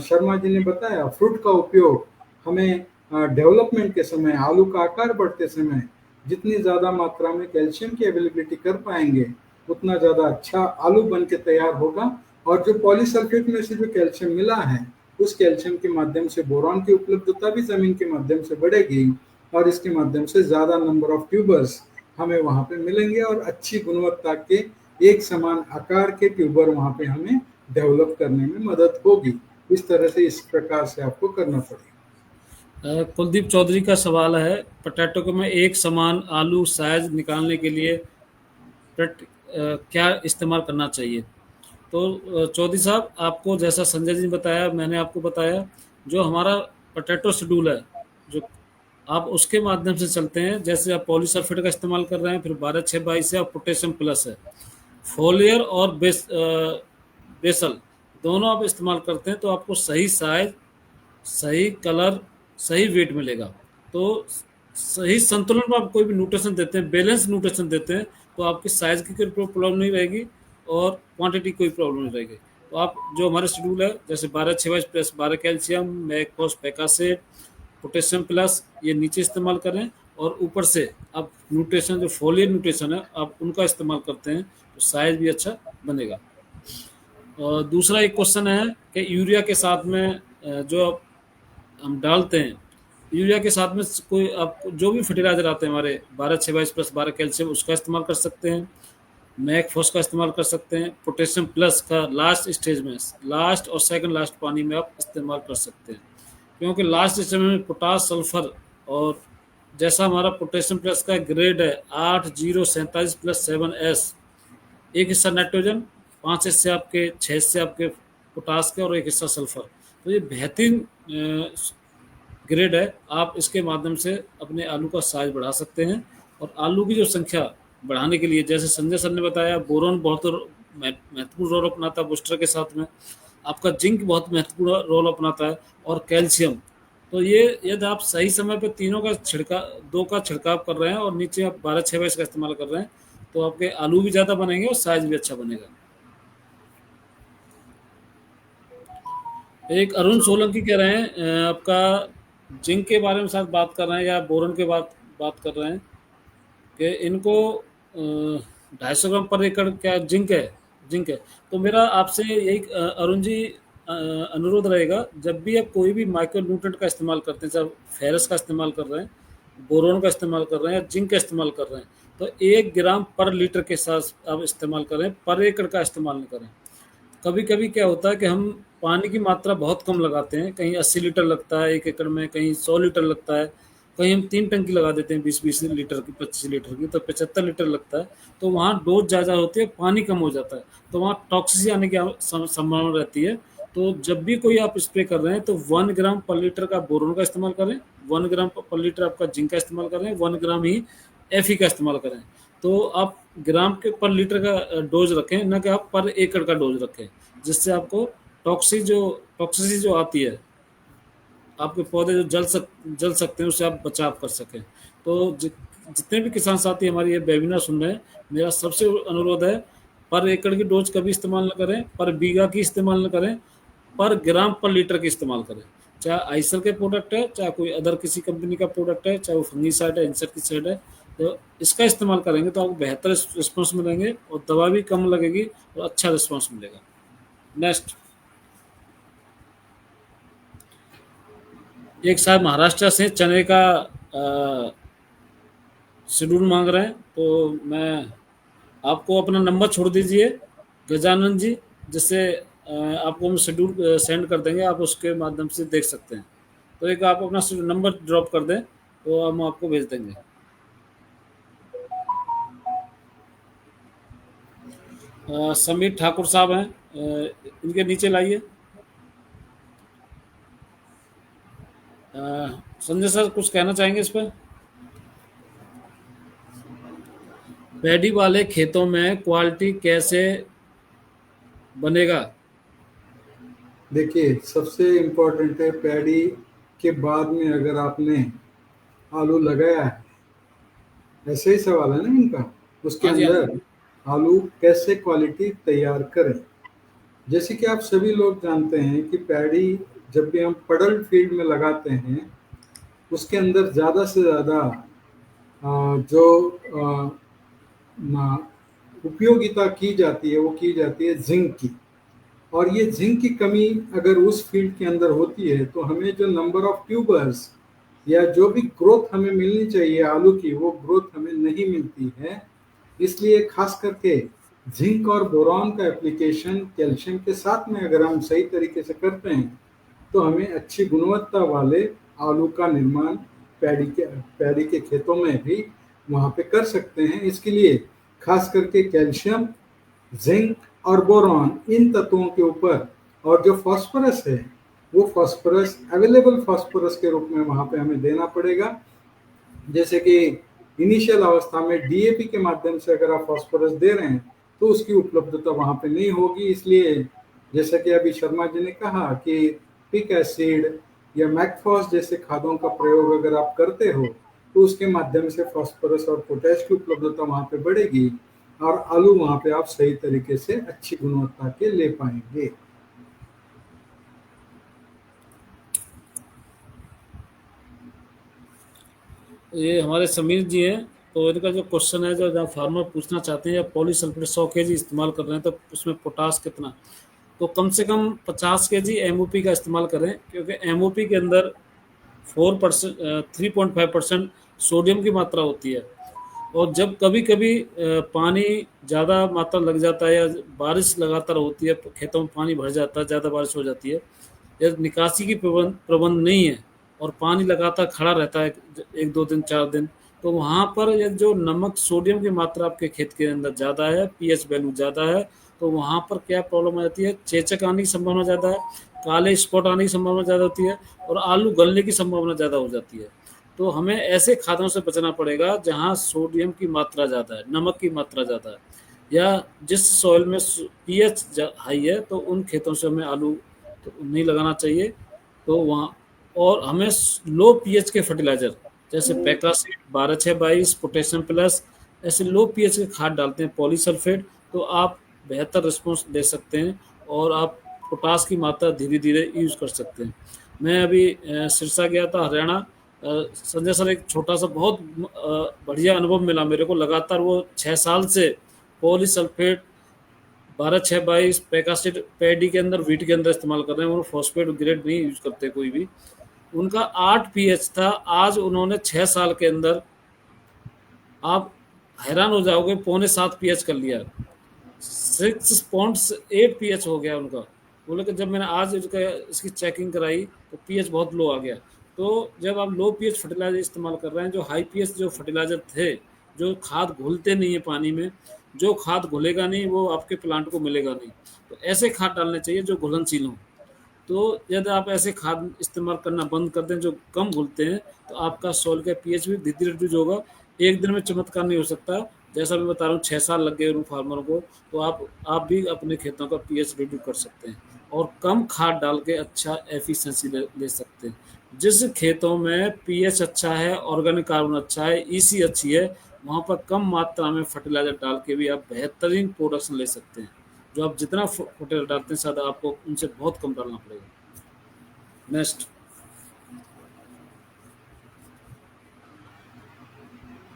Speaker 3: शर्मा जी ने बताया, फ्रूट का उपयोग हमें डेवलपमेंट के समय, आलू का आकार बढ़ते समय जितनी ज़्यादा मात्रा में कैल्शियम की अवेलेबिलिटी कर पाएंगे उतना ज़्यादा अच्छा आलू बन के तैयार होगा। और जो पॉलीसल्फेट में से जो कैल्शियम मिला है, उस कैल्शियम के माध्यम से बोरॉन की उपलब्धता भी ज़मीन के माध्यम से बढ़ेगी, और इसके माध्यम से ज़्यादा नंबर ऑफ ट्यूबर्स हमें वहाँ पे मिलेंगे, और अच्छी गुणवत्ता के एक समान आकार के ट्यूबर वहाँ पे हमें डेवलप करने में मदद होगी। इस तरह से, इस प्रकार से आपको करना पड़ेगा।
Speaker 2: कुलदीप चौधरी का सवाल है, पोटैटो को में एक समान आलू साइज निकालने के लिए क्या इस्तेमाल करना चाहिए। तो चौधरी साहब, आपको जैसा संजय जी ने बताया, मैंने आपको बताया, जो हमारा पोटैटो शेड्यूल है, जो आप उसके माध्यम से चलते हैं। जैसे आप पॉलीसल्फेट का इस्तेमाल कर रहे हैं, फिर 12/6/22 है, और पोटेशियम प्लस है, फोलियर और बेसल दोनों आप इस्तेमाल करते हैं, तो आपको सही साइज, सही कलर, सही वेट मिलेगा। तो सही संतुलन में आप कोई भी न्यूट्रिशन देते हैं, बैलेंस न्यूट्रिशन देते हैं, तो आपकी साइज की कोई प्रॉब्लम नहीं रहेगी और क्वांटिटी कोई प्रॉब्लम नहीं रहेगी। तो आप जो हमारे शेड्यूल है, जैसे 12/6/22 plus 12 calcium, Mag Phos पैकासेट, potassium plus, ये नीचे इस्तेमाल करें, और ऊपर से आप न्यूट्रिशन जो फोलियर न्यूट्रिशन है आप उनका इस्तेमाल करते हैं, तो साइज भी अच्छा बनेगा। और दूसरा एक क्वेश्चन है कि यूरिया के साथ में जो हम डालते हैं, यूरिया के साथ में कोई आप जो भी फर्टिलाइजर आते हैं हमारे 12/6/22 प्लस 12 कैल्शियम, उसका इस्तेमाल कर सकते हैं। मैकफॉस का इस्तेमाल कर सकते हैं। पोटेशियम प्लस का लास्ट स्टेज में, लास्ट और सेकंड लास्ट पानी में आप इस्तेमाल कर सकते हैं, क्योंकि लास्ट स्टेज में पोटास, सल्फर, और जैसा हमारा पोटेशियम प्लस का ग्रेड है 8047 प्लस 7S, एक हिस्सा नाइट्रोजन, 5 हिस्से आपके, 6 हिस्से आपके पोटास के, और एक हिस्सा सल्फर। तो ये बेहतरीन ग्रेड है। आप इसके माध्यम से अपने आलू का साइज बढ़ा सकते हैं, और आलू की जो संख्या बढ़ाने के लिए, जैसे संजय सर ने बताया, बोरॉन बहुत महत्वपूर्ण रोल अपनाता है बूस्टर के साथ में, आपका जिंक बहुत महत्वपूर्ण रोल अपनाता है, और कैल्शियम। तो ये यदि आप सही समय पे तीनों का दो का छिड़काव कर रहे हैं, और नीचे आप 12/6/22 का इस्तेमाल कर रहे हैं, तो आपके आलू भी ज़्यादा बनेंगे और साइज भी अच्छा बनेगा। एक अरुण सोलंकी कह रहे हैं, आपका जिंक के बारे में शायद बात कर रहे हैं, या बोरन के बात कर रहे हैं, कि इनको 250 ग्राम पर एकड़ क्या जिंक है। तो मेरा आपसे यही अरुण जी अनुरोध रहेगा, जब भी आप कोई भी माइक्रो न्यूट्रेंट का इस्तेमाल करते हैं, चाहे फेरस का इस्तेमाल कर रहे हैं, बोरोन का इस्तेमाल कर रहे हैं या जिंक का इस्तेमाल कर रहे हैं, तो 1 ग्राम पर लीटर के साथ आप इस्तेमाल करें, पर एकड़ का इस्तेमाल नहीं करें। कभी-कभी क्या होता है कि हम पानी की मात्रा बहुत कम लगाते हैं, कहीं 80 लीटर लगता है 1 एकड़ में, कहीं 100 लीटर लगता है, कहीं हम 3 टंकी लगा देते हैं 20-20 लीटर की, 25 लीटर की, तो 75 लीटर लगता है। तो वहाँ डोज़ ज़्यादा होती है, पानी कम हो जाता है, तो वहाँ टॉक्सिसिटी आने की संभावना रहती है। तो जब भी कोई आप स्प्रे कर रहे हैं तो 1 ग्राम पर लीटर का बोरोन का इस्तेमाल करें, 1 ग्राम पर लीटर आपका जिंक का इस्तेमाल करें, 1 ग्राम ही एफई का इस्तेमाल करें। तो आप ग्राम के पर लीटर का डोज रखें, ना कि आप पर एकड़ का डोज रखें, जिससे आपको टॉक्सिसिटी जो आती है, आपके पौधे जो जल सकते हैं, उससे आप बचाव कर सकें। तो जितने भी किसान साथी हमारी ये वेबिनार सुन रहे हैं, मेरा सबसे अनुरोध है, पर एकड़ की डोज कभी इस्तेमाल न करें, पर बीघा की इस्तेमाल न करें, पर ग्राम पर लीटर की इस्तेमाल करें। चाहे आइसर के प्रोडक्ट है, चाहे कोई अदर किसी कंपनी का प्रोडक्ट है, चाहे वो फंगीसाइड है, इंसेक्टिसाइड है, तो इसका इस्तेमाल करेंगे तो आपको बेहतर रिस्पॉन्स मिलेंगे और दवा भी कम लगेगी और अच्छा रिस्पॉन्स मिलेगा। नेक्स्ट, एक साहब महाराष्ट्र से चने का शेड्यूल मांग रहे हैं, तो मैं आपको अपना नंबर छोड़ दीजिए गजानन जी, जिससे आपको हम शेड्यूल सेंड कर देंगे, आप उसके माध्यम से देख सकते हैं। तो एक आप अपना नंबर ड्रॉप कर दें तो हम आपको भेज देंगे। समीर ठाकुर साहब हैं, इनके नीचे लाइए। संजय सर कुछ कहना चाहेंगे इस पर? पैडी वाले खेतों में क्वालिटी कैसे बनेगा?
Speaker 3: देखिए, सबसे इम्पोर्टेंट है पैडी के बाद में अगर आपने आलू लगाया है, ऐसे ही सवाल है ना इनका, उसके
Speaker 2: हाँ जी, हाँ
Speaker 3: अंदर
Speaker 2: जी।
Speaker 3: आलू कैसे क्वालिटी तैयार करें। जैसे कि आप सभी लोग जानते हैं कि पैडी जब भी हम पडल फील्ड में लगाते हैं, उसके अंदर ज़्यादा से ज़्यादा जो उपयोगिता की जाती है वो की जाती है जिंक की। और ये जिंक की कमी अगर उस फील्ड के अंदर होती है तो हमें जो नंबर ऑफ ट्यूबर्स या जो भी ग्रोथ हमें मिलनी चाहिए आलू की, वो ग्रोथ हमें नहीं मिलती है। इसलिए खास करके जिंक और बोरॉन का एप्लीकेशन कैल्शियम के साथ में अगर हम सही तरीके से करते हैं तो हमें अच्छी गुणवत्ता वाले आलू का निर्माण पैडी के खेतों में भी वहाँ पे कर सकते हैं। इसके लिए खास करके कैल्शियम, जिंक और बोरॉन, इन तत्वों के ऊपर, और जो फास्फोरस है वो फास्फोरस अवेलेबल फास्फोरस के रूप में वहाँ पे हमें देना पड़ेगा। जैसे कि इनिशियल अवस्था में डीएपी के माध्यम से अगर आप फास्फोरस दे रहे हैं तो उसकी उपलब्धता वहाँ पे नहीं होगी। इसलिए जैसा कि अभी शर्मा जी ने कहा कि पिक एसिड या मैकफॉस जैसे खादों का प्रयोग अगर आप करते हो तो उसके माध्यम से फास्फोरस और पोटैश की उपलब्धता वहाँ पे बढ़ेगी और आलू वहाँ पे आप सही तरीके से अच्छी गुणवत्ता के ले पाएंगे।
Speaker 2: ये हमारे समीर जी हैं, तो इनका जो क्वेश्चन है, जो फार्मर पूछना चाहते हैं, या पॉलीसल्फेट 100 केजी इस्तेमाल कर रहे हैं तो उसमें पोटास कितना, तो कम से कम 50 केजी एमओपी का इस्तेमाल करें, क्योंकि एमओपी के अंदर 3.5% सोडियम की मात्रा होती है। और जब कभी कभी पानी ज़्यादा मात्रा लग जाता है या बारिश लगातार होती है, खेतों में पानी भर जाता है, ज़्यादा बारिश हो जाती है, या निकासी की प्रबंध नहीं है और पानी लगातार खड़ा रहता है 1-2 दिन 4 दिन, तो वहाँ पर ये जो नमक सोडियम की मात्रा आपके खेत के अंदर ज़्यादा है, पीएच वैल्यू ज़्यादा है, तो वहाँ पर क्या प्रॉब्लम आ जाती है, चेचक आने की संभावना ज़्यादा है, काले स्पॉट आने की संभावना ज़्यादा होती है और आलू गलने की संभावना ज़्यादा हो जाती है। तो हमें ऐसे खादों से बचना पड़ेगा जहाँ सोडियम की मात्रा ज़्यादा है, नमक की मात्रा ज़्यादा है, या जिस सॉइल में पीएच हाई है, तो उन खेतों से हमें आलू तो नहीं लगाना चाहिए। तो वहाँ और हमें लो पीएच के फर्टिलाइज़र जैसे पैकासीड 12-6-22, पोटेशियम प्लस, ऐसे लो पीएच के खाद डालते हैं, पॉलीसल्फेट, तो आप बेहतर रिस्पॉन्स दे सकते हैं और आप पोटास की मात्रा धीरे धीरे यूज़ कर सकते हैं। मैं अभी सिरसा गया था, हरियाणा। संजय सर, एक छोटा सा बहुत बढ़िया अनुभव मिला मेरे को, लगातार वो 6 साल से पॉलीसल्फेट 12-6-22 पैकासीड पैडी के अंदर, वीट के अंदर इस्तेमाल कर रहे हैं, वो फॉस्फेट ग्रेड नहीं यूज करते कोई भी। उनका 8 पीएच था, आज उन्होंने 6 साल के अंदर, आप हैरान हो जाओगे, पौने 7 पीएच कर लिया, 6.8 पीएच हो गया उनका। बोले कि जब मैंने आज इसकी चेकिंग कराई तो पीएच बहुत लो आ गया। तो जब आप लो पीएच फर्टिलाइजर इस्तेमाल कर रहे हैं, जो हाई पीएच जो फर्टिलाइजर थे, जो खाद घुलते नहीं है पानी में, जो खाद घुलेगा नहीं वो आपके प्लांट को मिलेगा नहीं, तो ऐसे खाद डालने चाहिए जो घुलनशील हों। तो यदि आप ऐसे खाद इस्तेमाल करना बंद कर दें जो कम घुलते हैं, तो आपका सॉइल का पीएच भी धीरे धीरे रिड्यूस होगा। एक दिन में चमत्कार नहीं हो सकता, जैसा मैं बता रहा हूँ 6 साल लग गए उन फार्मरों को, तो आप भी अपने खेतों का पीएच रिड्यूस कर सकते हैं और कम खाद डाल के अच्छा एफिशिएंसी ले सकते हैं। जिस खेतों में पीएच अच्छा है, ऑर्गेनिक कार्बन अच्छा है, ईसी अच्छी है, वहाँ पर कम मात्रा में फर्टिलाइजर डाल के भी आप बेहतरीन प्रोडक्शन ले सकते हैं। जो आप जितना फर्टिलाइजर डालते हैं शायद आपको उनसे बहुत कम डालना पड़ेगा। नेक्स्ट,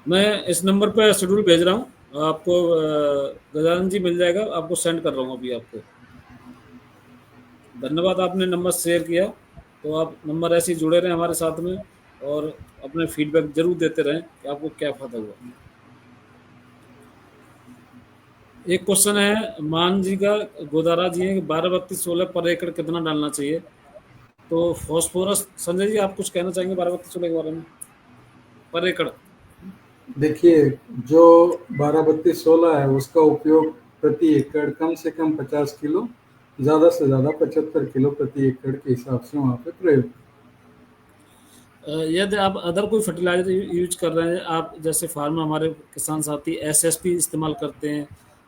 Speaker 2: मैं इस नंबर पर शेड्यूल भेज रहा हूँ आपको, गजानन जी मिल जाएगा, आपको सेंड कर रहा हूँ अभी आपको। धन्यवाद, आपने नंबर शेयर किया। तो आप नंबर ऐसे ही जुड़े रहें हमारे साथ में और अपने फीडबैक जरूर देते रहें कि आपको क्या फायदा हुआ। एक क्वेश्चन है मान जी का, गोदारा जी है कि 12-32-16 पर एकड़ कितना डालना चाहिए। तो फॉस्फोरस, संजय जी आप कुछ कहना चाहेंगे 12-32-16 के बारे में, पर एकड़?
Speaker 3: देखिए, जो 12-32-16 है उसका उपयोग प्रति एकड़ कम से कम 50 किलो, ज़्यादा से ज़्यादा 75 किलो प्रति एकड़ के हिसाब से वहाँ पे प्रयोग।
Speaker 2: यदि आप अदर कोई फर्टिलाइजर यूज कर रहे हैं, आप जैसे फार्मर हमारे किसान साथी एसएसपी इस्तेमाल करते हैं,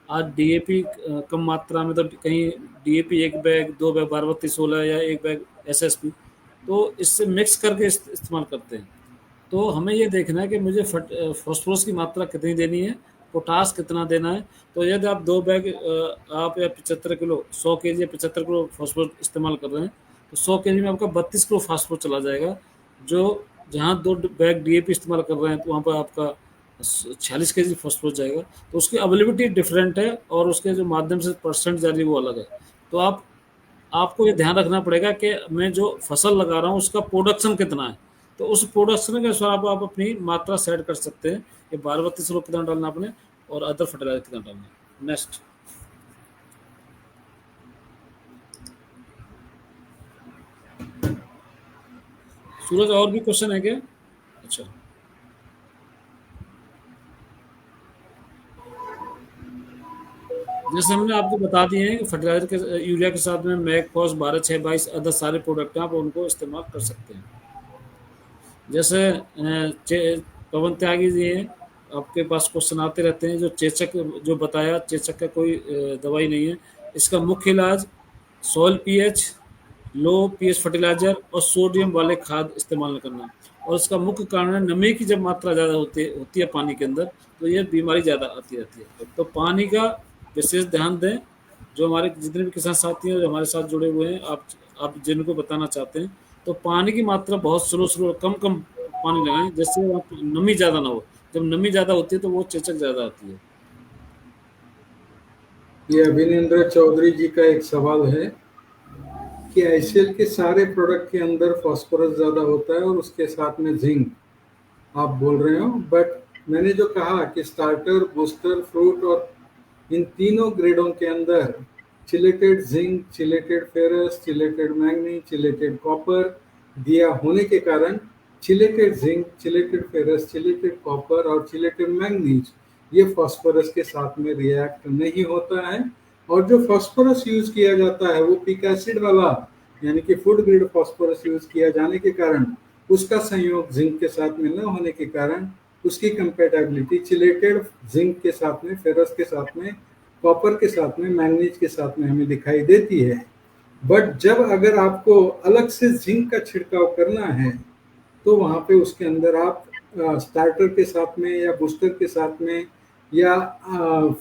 Speaker 2: आज डीएपी कम मात्रा में, तो कहीं डीएपी 1 बैग 2 बैग 12-32-16 या 1 बैग एसएसपी, तो इससे मिक्स करके इस्तेमाल करते हैं। तो हमें ये देखना है कि मुझे फॉस्फोरस की मात्रा कितनी देनी है, पोटास कितना देना है। तो यदि आप 2 बैग आप या 75 किलो 100 केजी या 75 किलो फॉस्फोरस इस्तेमाल कर रहे हैं, तो 100 केजी में आपका 32 किलो फॉस्फोरस चला जाएगा। जो जहाँ 2 बैग डीएपी इस्तेमाल कर रहे हैं तो वहाँ पर आपका 46 केजी फॉस्फोरस जाएगा। तो उसकी अवेलेबिलिटी डिफरेंट है और उसके जो माध्यम से परसेंट जा रही है वो अलग है। तो आपको ये ध्यान रखना पड़ेगा कि मैं जो फसल लगा रहा हूँ उसका प्रोडक्शन कितना है, तो उस प्रोडक्शन के अनुसार आप अपनी मात्रा सेट कर सकते हैं कि 12-32 किलो कितना डालना आपने और अदर फर्टिलाइजर कितना डालना है। नेक्स्ट, सूरज और भी क्वेश्चन है क्या? अच्छा, जैसे हमने आपको बता दिए हैं कि फर्टिलाइजर के यूरिया के साथ में मैकफॉस 12-6-22 अदर सारे प्रोडक्ट हैं, आप उनको इस्तेमाल कर सकते हैं। जैसे पवन त्यागी जी हैं, आपके पास क्वेश्चन आते रहते हैं, जो चेचक जो बताया, चेचक का कोई दवाई नहीं है, इसका मुख्य इलाज सॉइल पीएच, लो पीएच फर्टिलाइजर और सोडियम वाले खाद इस्तेमाल न करना। और इसका मुख्य कारण है नमी की जब मात्रा ज़्यादा होती है पानी के अंदर, तो ये बीमारी ज़्यादा आती रहती है। तो पानी का विशेष ध्यान दें। जो हमारे जितने भी किसान साथी हैं जो हमारे साथ जुड़े हुए हैं, आप जिनको बताना चाहते हैं, तो पानी की मात्रा बहुत स्लो कम पानी लगाएं, जिससे नमी ज़्यादा ना हो। जब नमी ज़्यादा होती है तो वो चेचक ज़्यादा आती है।
Speaker 3: ये अभिनेंद्र चौधरी जी का एक सवाल है कि आईसीएल के सारे प्रोडक्ट के अंदर फास्फोरस ज़्यादा होता है और उसके साथ में जिंक आप बोल रहे हो, बट मैंने जो कहा कि स्टार्टर, बूस्टर, फ्रूट और इन तीनों ग्रेडों के अंदर chelated zinc, chelated ferrous, chelated manganese, chelated copper दिया होने के कारण chelated zinc, chelated ferrous, chelated copper और चिलेटेड मैग्नीज ये फास्फोरस के साथ में रिएक्ट नहीं होता है। और जो फास्फोरस यूज किया जाता है वो पिक एसिड वाला यानी कि फूड ग्रेड फास्फोरस यूज किया जाने के कारण उसका संयोग जिंक के साथ में न होने के कारण उसकी कंपेटेबिलिटी चिलेटेड जिंक के साथ में, फेरस के साथ में, कॉपर के साथ में, मैंगनीज के साथ में हमें दिखाई देती है। बट जब अगर आपको अलग से जिंक का छिड़काव करना है तो वहाँ पे उसके अंदर आप स्टार्टर के साथ में या बूस्टर के साथ में या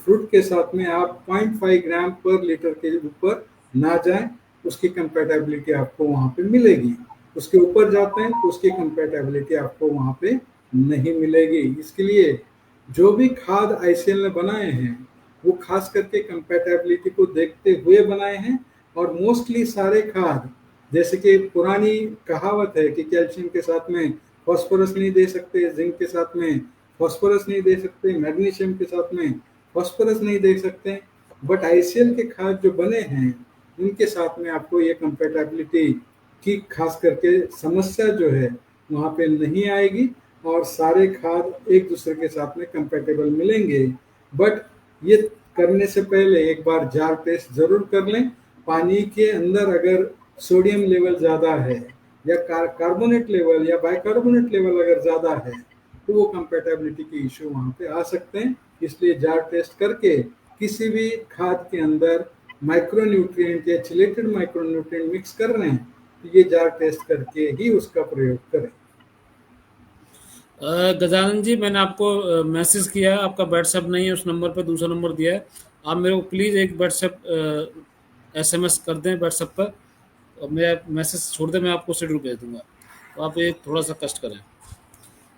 Speaker 3: फ्रूट के साथ में आप 0.5 ग्राम पर लीटर के ऊपर ना जाएं, उसकी कंपेटेबिलिटी आपको वहाँ पे मिलेगी। उसके ऊपर जाते हैं तो उसकी कंपेटेबिलिटी आपको वहाँ पे नहीं मिलेगी। इसके लिए जो भी खाद आईसीएल ने बनाए हैं वो खास करके कंपेटेबिलिटी को देखते हुए बनाए हैं और मोस्टली सारे खाद जैसे कि पुरानी कहावत है कि कैल्शियम के साथ में फॉस्फोरस नहीं दे सकते, जिंक के साथ में फॉस्फोरस नहीं दे सकते, मैग्नीशियम के साथ में फॉस्फोरस नहीं दे सकते, बट आईसीएल के खाद जो बने हैं उनके साथ में आपको ये कंपेटेबिलिटी की खास करके समस्या जो है वहाँ पे नहीं आएगी और सारे खाद एक दूसरे के साथ में कंपेटेबल मिलेंगे। बट ये करने से पहले एक बार जार टेस्ट जरूर कर लें। पानी के अंदर अगर सोडियम लेवल ज़्यादा है या कार्बोनेट लेवल या बाइकार्बोनेट लेवल अगर ज़्यादा है तो वो कंपेटेबिलिटी के इशू वहाँ पे आ सकते हैं। इसलिए जार टेस्ट करके किसी भी खाद के अंदर माइक्रोन्यूट्रिएंट या चिलेटेड माइक्रोन्यूट्रिएंट मिक्स कर रहे हैं तो ये जार टेस्ट करके ही उसका प्रयोग करें।
Speaker 2: गजानन जी, मैंने आपको मैसेज किया है, आपका व्हाट्सएप नहीं है उस नंबर पे, दूसरा नंबर दिया है। आप मेरे को प्लीज़ एक व्हाट्सएप एसएमएस कर दें व्हाट्सएप पर और मैं मैसेज छोड़ दें, मैं आपको शेड्यूल भेज दूंगा। तो आप ये थोड़ा सा कष्ट करें।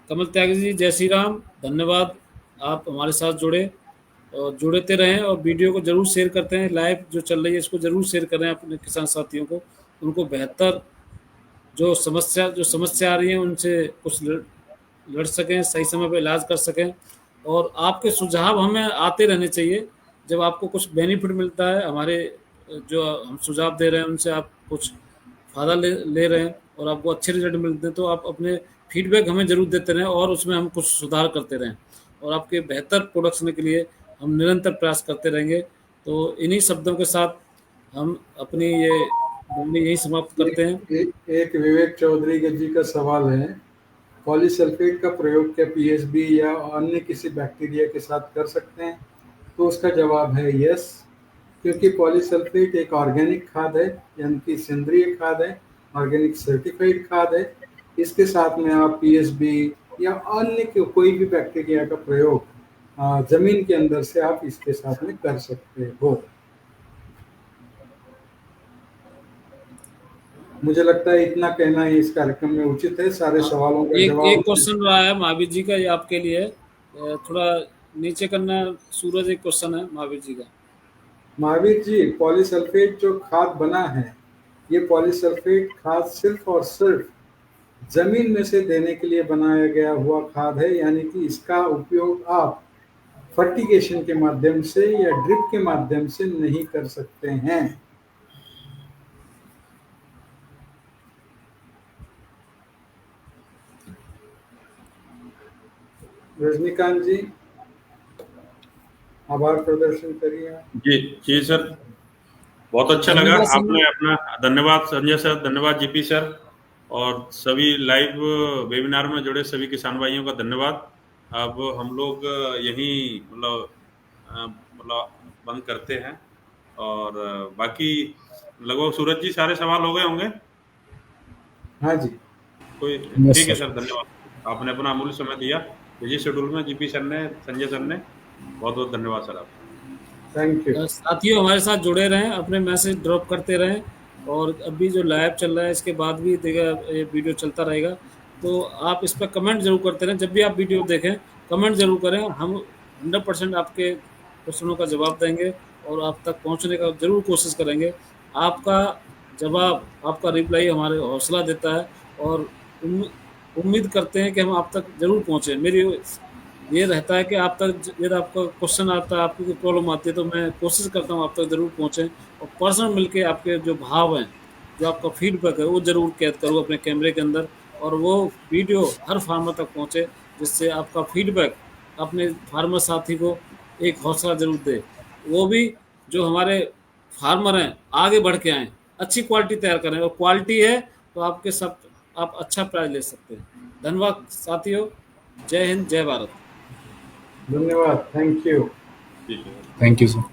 Speaker 2: कमल त्यागी जी, जय श्री राम, धन्यवाद, आप हमारे साथ जुड़े और जुड़ते रहें और वीडियो को ज़रूर शेयर करते हैं। लाइव जो चल रही है इसको ज़रूर शेयर करें अपने किसान साथियों को, उनको बेहतर जो समस्या आ रही है उनसे कुछ लड़ सकें, सही समय पे इलाज कर सकें। और आपके सुझाव हमें आते रहने चाहिए। जब आपको कुछ बेनिफिट मिलता है, हमारे जो हम सुझाव दे रहे हैं उनसे आप कुछ फ़ायदा ले रहे हैं और आपको अच्छे रिजल्ट मिलते हैं, तो आप अपने फीडबैक हमें ज़रूर देते रहें और उसमें हम कुछ सुधार करते रहें और आपके बेहतर प्रोडक्शन के लिए हम निरंतर प्रयास करते रहेंगे। तो इन्हीं शब्दों के साथ हम अपनी ये वाणी यही समाप्त करते हैं।
Speaker 3: एक विवेक चौधरी जी का सवाल है, पॉलीसल्फेट का प्रयोग क्या पीएसबी या अन्य किसी बैक्टीरिया के साथ कर सकते हैं? तो उसका जवाब है यस, क्योंकि पॉलीसल्फेट एक ऑर्गेनिक खाद है, यानी कि सेंद्रीय खाद है, ऑर्गेनिक सर्टिफाइड खाद है। इसके साथ में आप पीएसबी या अन्य कोई भी बैक्टीरिया का प्रयोग जमीन के अंदर से आप इसके साथ में कर सकते हो। मुझे लगता है इतना कहना ही इस कार्यक्रम में उचित है। सारे सवालों का जवाब
Speaker 2: एक क्वेश्चन रहा है महावीर जी का, ये आपके लिए थोड़ा नीचे करना। सूरज, एक क्वेश्चन है महावीर जी का।
Speaker 3: महावीर जी, पॉलीसल्फेट जो खाद बना है, ये पॉलीसल्फेट खाद सिर्फ और सिर्फ जमीन में से देने के लिए बनाया गया हुआ खाद है, यानी कि इसका उपयोग आप फर्टिगेशन के माध्यम से या ड्रिप के माध्यम से नहीं कर सकते हैं। रजनीकांत जी, आभार प्रदर्शन करिए।
Speaker 1: जी जी सर, बहुत अच्छा लगा आपने अपना। धन्यवाद संजय सर, धन्यवाद जीपी सर, और सभी लाइव वेबिनार में जुड़े सभी किसान भाइयों का धन्यवाद। अब हम लोग यही मतलब बंद करते हैं और बाकी लगभग सूरज जी सारे सवाल हो गए होंगे।
Speaker 3: हाँ जी,
Speaker 1: कोई ठीक है सर, धन्यवाद, आपने अपना अमूल्य समय दिया बिजी शेड्यूल में। जीपी सर ने, संजय सर ने, बहुत बहुत धन्यवाद सर आपका।
Speaker 3: Thank you.
Speaker 2: साथियों हमारे साथ जुड़े रहें, अपने मैसेज ड्रॉप करते रहें और अभी जो लाइव चल रहा है इसके बाद भी देखा ये वीडियो चलता रहेगा, तो आप इस पर कमेंट जरूर करते रहें। जब भी आप वीडियो देखें कमेंट जरूर करें, हम 100% आपके क्वेश्चनों का जवाब देंगे और आप तक पहुंचने का जरूर कोशिश करेंगे। आपका जवाब, आपका रिप्लाई हमारे हौसला देता है और उम्मीद करते हैं कि हम आप तक जरूर पहुँचें। मेरी ये रहता है कि आप तक यदि आपका क्वेश्चन आता है, आपकी कोई प्रॉब्लम आती है, तो मैं कोशिश करता हूँ आप तक ज़रूर पहुँचें और पर्सनल मिलके आपके जो भाव हैं, जो आपका फीडबैक है, वो ज़रूर कैद करूँ अपने कैमरे के अंदर और वो वीडियो हर फार्मर तक पहुँचे, जिससे आपका फीडबैक अपने फार्मर साथी को एक हौसला ज़रूर दे। वो भी जो हमारे फार्मर हैं आगे बढ़ के आएँ, अच्छी क्वालिटी तैयार करें, और क्वालिटी है तो आपके सब आप अच्छा प्राइस ले सकते हैं। धन्यवाद साथियों, जय हिंद, जय भारत।
Speaker 3: धन्यवाद, थैंक यू।
Speaker 1: ठीक है,
Speaker 4: थैंक यू सर।